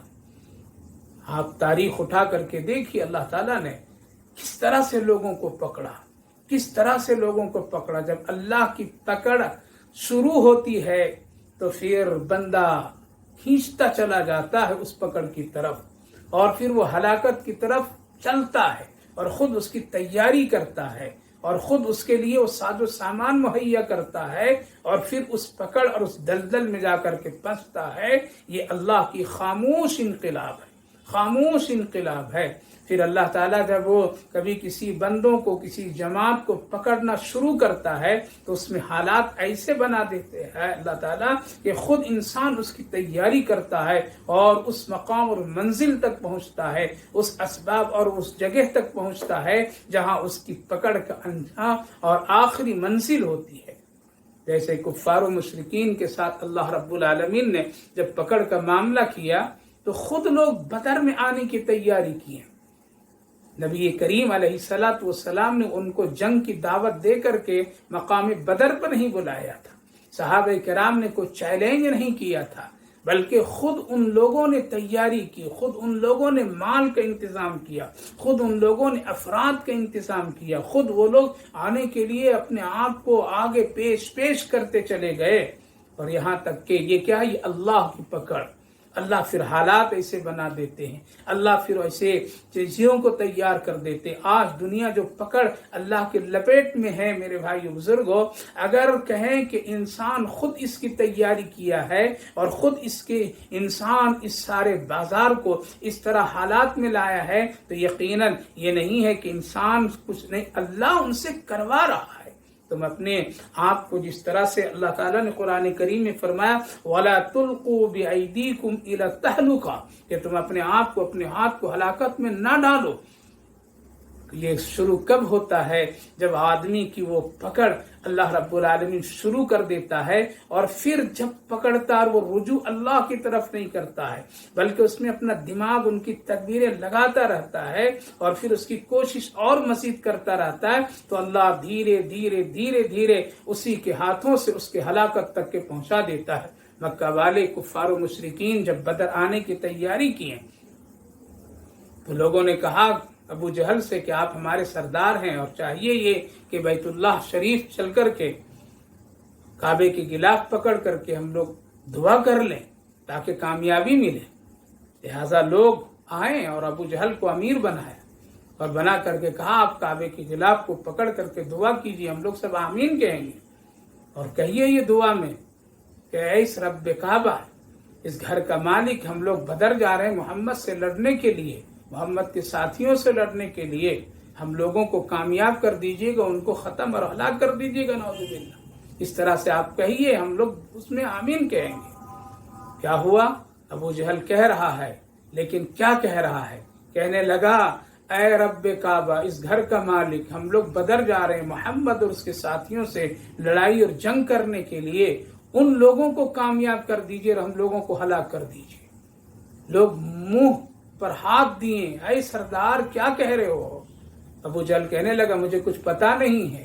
آپ تاریخ اٹھا کر کے دیکھیے اللہ تعالیٰ نے کس طرح سے لوگوں کو پکڑا. جب اللہ کی پکڑ شروع ہوتی ہے تو پھر بندہ کھینچتا چلا جاتا ہے اس پکڑ کی طرف اور پھر وہ ہلاکت کی طرف چلتا ہے اور خود اس کی تیاری کرتا ہے اور خود اس کے لیے وہ ساز و سامان مہیا کرتا ہے اور پھر اس پکڑ اور اس دلدل میں جا کر کے پھنستا ہے. یہ اللہ کی خاموش انقلاب ہے. پھر اللہ تعالیٰ جب وہ کبھی کسی بندوں کو، کسی جماعت کو پکڑنا شروع کرتا ہے تو اس میں حالات ایسے بنا دیتے ہیں اللہ تعالیٰ کہ خود انسان اس کی تیاری کرتا ہے اور اس مقام اور منزل تک پہنچتا ہے، اس اسباب اور اس جگہ تک پہنچتا ہے جہاں اس کی پکڑ کا انجام اور آخری منزل ہوتی ہے. جیسے کفار و مشرکین کے ساتھ اللہ رب العالمین نے جب پکڑ کا معاملہ کیا تو خود لوگ بدر میں آنے کی تیاری کی. نبی کریم علیہ السلام نے ان کو جنگ کی دعوت دے کر کے مقام بدر پر نہیں بلایا تھا. صحابہ کرام نے کوئی چیلنج نہیں کیا تھا، بلکہ خود ان لوگوں نے تیاری کی، خود ان لوگوں نے مال کا انتظام کیا، خود ان لوگوں نے افراد کا انتظام کیا، خود وہ لوگ آنے کے لیے اپنے آپ کو آگے پیش کرتے چلے گئے، اور یہاں تک کہ یہ کیا ہے، یہ اللہ کی پکڑ، اللہ پھر حالات ایسے بنا دیتے ہیں، اللہ پھر ایسے چیزوں کو تیار کر دیتے۔ آج دنیا جو پکڑ اللہ کے لپیٹ میں ہے میرے بھائی بزرگوں، اگر کہیں کہ انسان خود اس کی تیاری کیا ہے اور خود انسان اس سارے بازار کو اس طرح حالات میں لایا ہے، تو یقیناً یہ نہیں ہے کہ انسان کچھ نہیں، اللہ ان سے کروا رہا ہے۔ تم اپنے آپ کو جس طرح سے اللہ تعالیٰ نے قرآن کریم میں فرمایا وَلَا تُلْقُوا بِأَيْدِيكُمْ إِلَى التَّهْلُكَةِ، کہ تم اپنے آپ کو، اپنے ہاتھ کو ہلاکت میں نہ ڈالو۔ یہ شروع کب ہوتا ہے؟ جب آدمی کی وہ پکڑ اللہ رب العالمین شروع کر دیتا ہے، اور پھر جب پکڑتا ہے وہ رجوع اللہ کی طرف نہیں کرتا ہے، بلکہ اس میں اپنا دماغ ان کی تدبیریں لگاتا رہتا ہے، اور پھر اس کی کوشش اور مزید کرتا رہتا ہے، تو اللہ دھیرے دھیرے دھیرے دھیرے اسی کے ہاتھوں سے اس کے ہلاکت تک کے پہنچا دیتا ہے۔ مکہ والے کفار و مشرکین جب بدر آنے کی تیاری کی تو لوگوں نے کہا ابو جہل سے کہ آپ ہمارے سردار ہیں، اور چاہیے یہ کہ بیت اللہ شریف چل کر کے کعبے کی غلاف پکڑ کر کے ہم لوگ دعا کر لیں تاکہ کامیابی ملے۔ لہذا لوگ آئیں اور ابو جہل کو امیر بنایا، اور بنا کر کے کہا آپ کعبے کی غلاف کو پکڑ کر کے دعا کیجیے، ہم لوگ سب آمین کہیں گے، اور کہیے یہ دعا میں کہ اے اس رب کعبہ، اس گھر کا مالک، ہم لوگ بدر جا رہے ہیں محمد سے لڑنے کے لیے، محمد کے ساتھیوں سے لڑنے کے لیے، ہم لوگوں کو کامیاب کر دیجیے گا، ان کو ختم اور ہلاک کر دیجیے گا، نعوذ باللہ۔ اس طرح سے آپ کہیے، ہم لوگ اس میں آمین کہیں گے۔ کیا ہوا؟ ابو جہل کہہ رہا ہے، لیکن کیا کہہ رہا ہے؟ کہنے لگا اے رب کعبہ، اس گھر کا مالک، ہم لوگ بدر جا رہے ہیں محمد اور اس کے ساتھیوں سے لڑائی اور جنگ کرنے کے لیے، ان لوگوں کو کامیاب کر دیجیے اور ہم لوگوں کو ہلاک کر دیجیے۔ لوگ منہ پر ہاتھ دیے، اے سردار کیا کہہ رہے ہو؟ ابو جہل کہنے لگا مجھے کچھ پتا نہیں ہے۔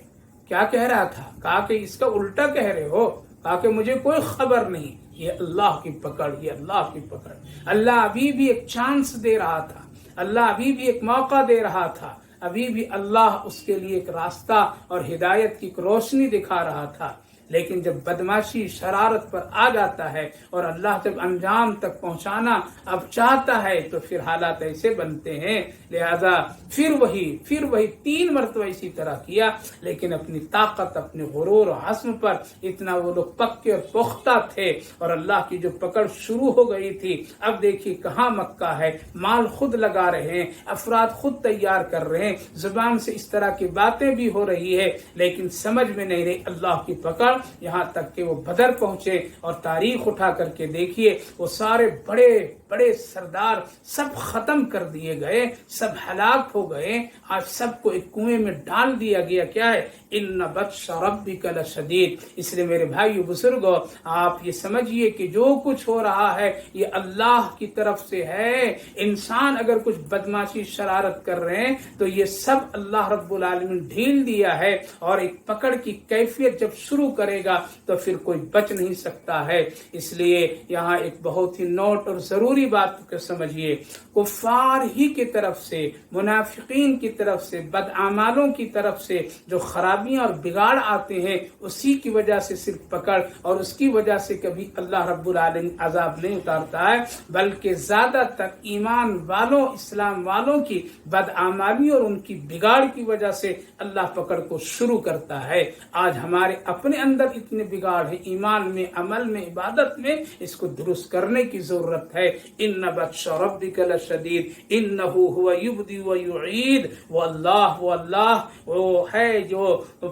کیا کہہ رہا تھا؟ کہا کہ اس کا الٹا کہہ رہے ہو، کہا کہ مجھے کوئی خبر نہیں۔ یہ اللہ کی پکڑ، یہ اللہ کی پکڑ۔ اللہ ابھی بھی ایک چانس دے رہا تھا، اللہ ابھی بھی ایک موقع دے رہا تھا، ابھی بھی اللہ اس کے لیے ایک راستہ اور ہدایت کی ایک روشنی دکھا رہا تھا، لیکن جب بدماشی شرارت پر آ جاتا ہے اور اللہ جب انجام تک پہنچانا اب چاہتا ہے تو پھر حالات ایسے بنتے ہیں۔ لہذا پھر وہی 3 مرتبہ اسی طرح کیا، لیکن اپنی طاقت، اپنے غرور و حسم پر اتنا وہ لوگ پکے اور پختہ تھے، اور اللہ کی جو پکڑ شروع ہو گئی تھی۔ اب دیکھیے کہاں مکہ ہے، مال خود لگا رہے ہیں، افراد خود تیار کر رہے ہیں، زبان سے اس طرح کی باتیں بھی ہو رہی ہے، لیکن سمجھ میں نہیں رہی اللہ کی پکڑ، یہاں تک کہ وہ بدر پہنچے۔ اور تاریخ اٹھا کر کے دیکھیے، وہ سارے بڑے بڑے سردار سب ختم کر دیے گئے، سب ہلاک ہو گئے۔ آج سب کو ایک کنویں میں ڈال دیا گیا۔ کیا ہے؟ ان بطش ربک لشدید۔ اس لیے میرے بھائی بزرگوں، آپ یہ سمجھیے کہ جو کچھ ہو رہا ہے یہ اللہ کی طرف سے ہے۔ انسان اگر کچھ بدماشی شرارت کر رہے ہیں تو یہ سب اللہ رب العالمین ڈھیل دیا ہے، اور ایک پکڑ کی کیفیت جب شروع کرے گا تو پھر کوئی بچ نہیں سکتا ہے۔ اس لیے یہاں ایک بہت ہی نوٹ اور ضروری بات کو سمجھیے، کفار ہی کی طرف سے، منافقین کی طرف سے، بدعمالوں کی طرف سے جو خرابیاں اور بگاڑ آتے ہیں، اسی کی وجہ سے صرف پکڑ، اور اس کی وجہ سے کبھی اللہ رب العالمین عذاب نہیں اتارتا ہے، بلکہ زیادہ تر ایمان والوں، اسلام والوں کی بدعمالی اور ان کی بگاڑ کی وجہ سے اللہ پکڑ کو شروع کرتا ہے۔ آج ہمارے اپنے اندر اتنے بگاڑ ہے، ایمان میں، عمل میں، عبادت میں، اس کو درست کرنے کی ضرورت ہے۔ ان بطش ربک لشدید انہ هو یبدی و یعید۔ وہ اللہ وہ ہے جو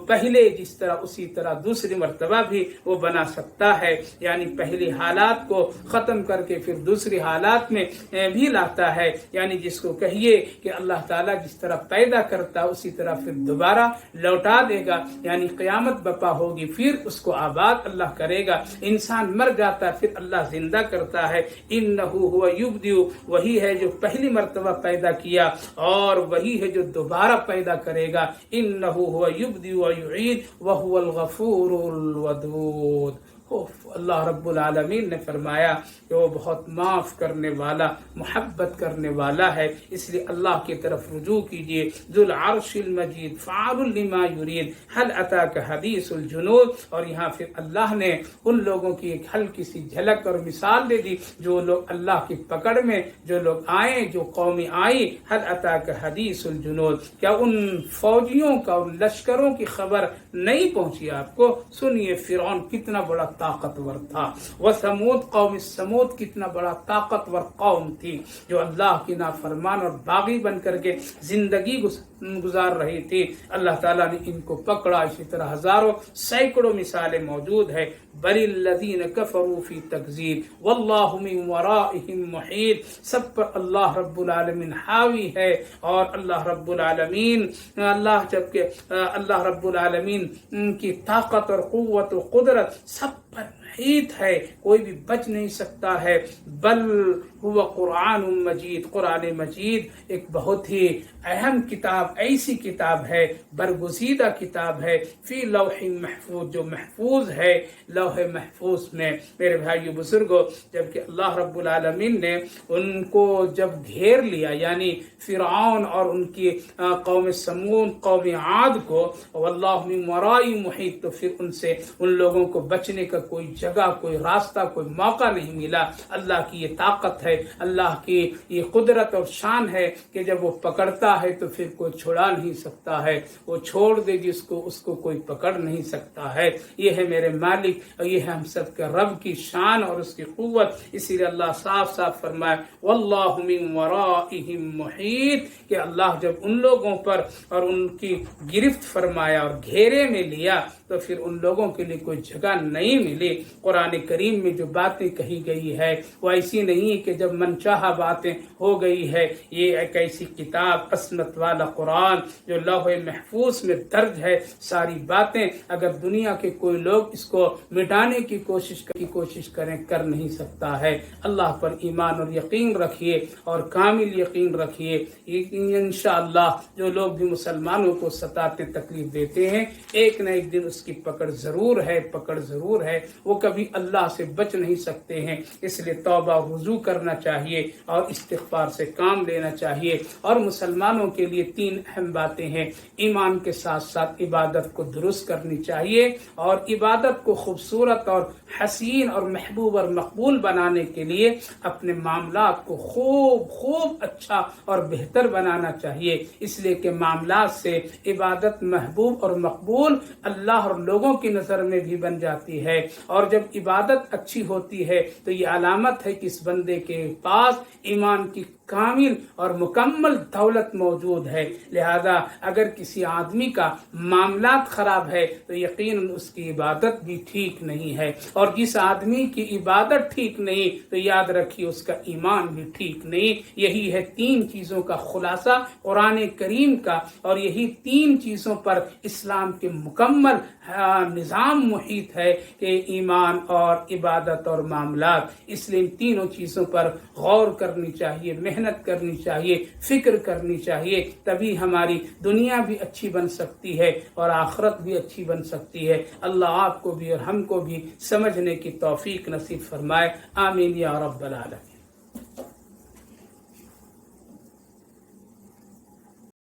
پہلے جس طرح اسی طرح دوسری مرتبہ بھی وہ بنا سکتا ہے، یعنی پہلی حالات کو ختم کر کے پھر دوسری حالات میں بھی لاتا ہے۔ یعنی جس کو کہیے کہ اللہ تعالیٰ جس طرح پیدا کرتا اسی طرح پھر دوبارہ لوٹا دے گا، یعنی قیامت بپا ہوگی، پھر اس کو آباد اللہ کرے گا۔ انسان مر جاتا ہے پھر اللہ زندہ کرتا ہے۔ انہ هو یبدی، وہی ہے جو پہلی مرتبہ پیدا کیا، اور وہی ہے جو دوبارہ پیدا کرے گا۔ انہ هو یبدی و یعید وهو الغفور الودود۔ اللہ رب العالمین نے فرمایا کہ وہ بہت معاف کرنے والا، محبت کرنے والا ہے، اس لیے اللہ کی طرف رجوع کیجیے۔ ذو العرش المجید فعال لما یرید هل اتاک حدیث الجنود، اور یہاں پھر اللہ نے ان لوگوں کی ایک ہلکی سی جھلک اور مثال دے دی جو لوگ اللہ کی پکڑ میں جو لوگ آئے، جو قومی آئی۔ هل اتاک حدیث الجنود، کیا ان فوجیوں کا، ان لشکروں کی خبر نہیں پہنچی آپ کو؟ سنیے فرعون کتنا بڑا طاقتور تھا، وثمود قوم سمود کتنا بڑا طاقتور قوم تھی جو اللہ کی نافرمان اور باغی بن کر کے زندگی گزار رہی تھی۔ اللہ تعالیٰ نے ان کو پکڑا۔ اسی طرح ہزاروں سینکڑوں مثالیں موجود ہے۔ بل الذین کفروا فی تکذیب واللہ من ورائہم محیط، سب پر اللہ رب العالمین حاوی ہے، اور اللہ رب العالمین اللہ رب العالمین کی طاقت اور قوت و قدرت سب پر محیط ہے، کوئی بھی بچ نہیں سکتا ہے۔ بل ہوا قرآن مجید، قرآن مجید ایک بہت ہی اہم کتاب، ایسی کتاب ہے، برگزیدہ کتاب ہے، فی لوح محفوظ، جو محفوظ ہے لوح محفوظ میں۔ میرے بھائیو بزرگوں، جبکہ اللہ رب العالمین نے ان کو جب گھیر لیا، یعنی فرعون اور ان کی قوم سمود، قوم عاد کو، واللہ من ورائی محیط، تو پھر ان سے ان لوگوں کو بچنے کا کوئی جگہ، کوئی راستہ، کوئی موقع نہیں ملا۔ اللہ کی یہ طاقت ہے، اللہ کی یہ قدرت اور شان ہے کہ جب وہ پکڑتا ہے تو پھر کوئی چھڑا نہیں سکتا ہے، وہ چھوڑ دے جس کو، اس کو کوئی پکڑ نہیں سکتا ہے۔ یہ ہے میرے مالک اور یہ ہے ہم سب کے رب کی شان اور اس کی قوت۔ اسی لیے اللہ صاف صاف فرمائے واللہ من ورائہم محیط، کہ اللہ جب ان لوگوں پر اور ان کی گرفت فرمایا اور گھیرے میں لیا تو پھر ان لوگوں کے لیے کوئی جگہ نہیں ملی۔ قرآن کریم میں جو باتیں کہی گئی ہے وہ ایسی نہیں کہ جب من چاہا باتیں ہو گئی ہے۔ یہ ایک ایسی کتاب، عصمت والا قرآن جو لوح محفوظ میں درج ہے، ساری باتیں اگر دنیا کے کوئی لوگ اس کو مٹانے کی کوشش کریں، کر نہیں سکتا ہے۔ اللہ پر ایمان اور یقین رکھیے اور کامل یقین رکھیے، انشاءاللہ جو لوگ بھی مسلمانوں کو ستاتے تکلیف دیتے ہیں، ایک نہ ایک دن اس کی پکڑ ضرور ہے، وہ کبھی اللہ سے بچ نہیں سکتے ہیں۔ اس لیے توبہ رجوع کرنا چاہیے اور استغفار سے کام لینا چاہیے۔ اور مسلمانوں کے لیے 3 اہم باتیں ہیں۔ ایمان کے ساتھ ساتھ عبادت کو درست کرنی چاہیے، اور عبادت کو خوبصورت اور حسین اور محبوب اور مقبول بنانے کے لیے اپنے معاملات کو خوب اچھا اور بہتر بنانا چاہیے، اس لیے کہ معاملات سے عبادت محبوب اور مقبول اللہ اور لوگوں کی نظر میں بھی بن جاتی ہے۔ اور جب عبادت اچھی ہوتی ہے تو یہ علامت ہے کہ اس بندے کے پاس ایمان کی کامل اور مکمل دولت موجود ہے۔ لہذا اگر کسی آدمی کا معاملات خراب ہے تو یقیناً اس کی عبادت بھی ٹھیک نہیں ہے، اور جس آدمی کی عبادت ٹھیک نہیں تو یاد رکھیے اس کا ایمان بھی ٹھیک نہیں۔ یہی ہے 3 چیزوں کا خلاصہ قرآن کریم کا، اور یہی 3 چیزوں پر اسلام کے مکمل نظام محیط ہے کہ ایمان اور عبادت اور معاملات۔ اس لیے ان تینوں چیزوں پر غور کرنی چاہیے، محنت کرنی چاہیے، فکر کرنی چاہیے، تبھی ہماری دنیا بھی اچھی بن سکتی ہے اور آخرت بھی اچھی بن سکتی ہے۔ اللہ آپ کو بھی اور ہم کو بھی سمجھنے کی توفیق نصیب فرمائے، آمین یا رب العالمین۔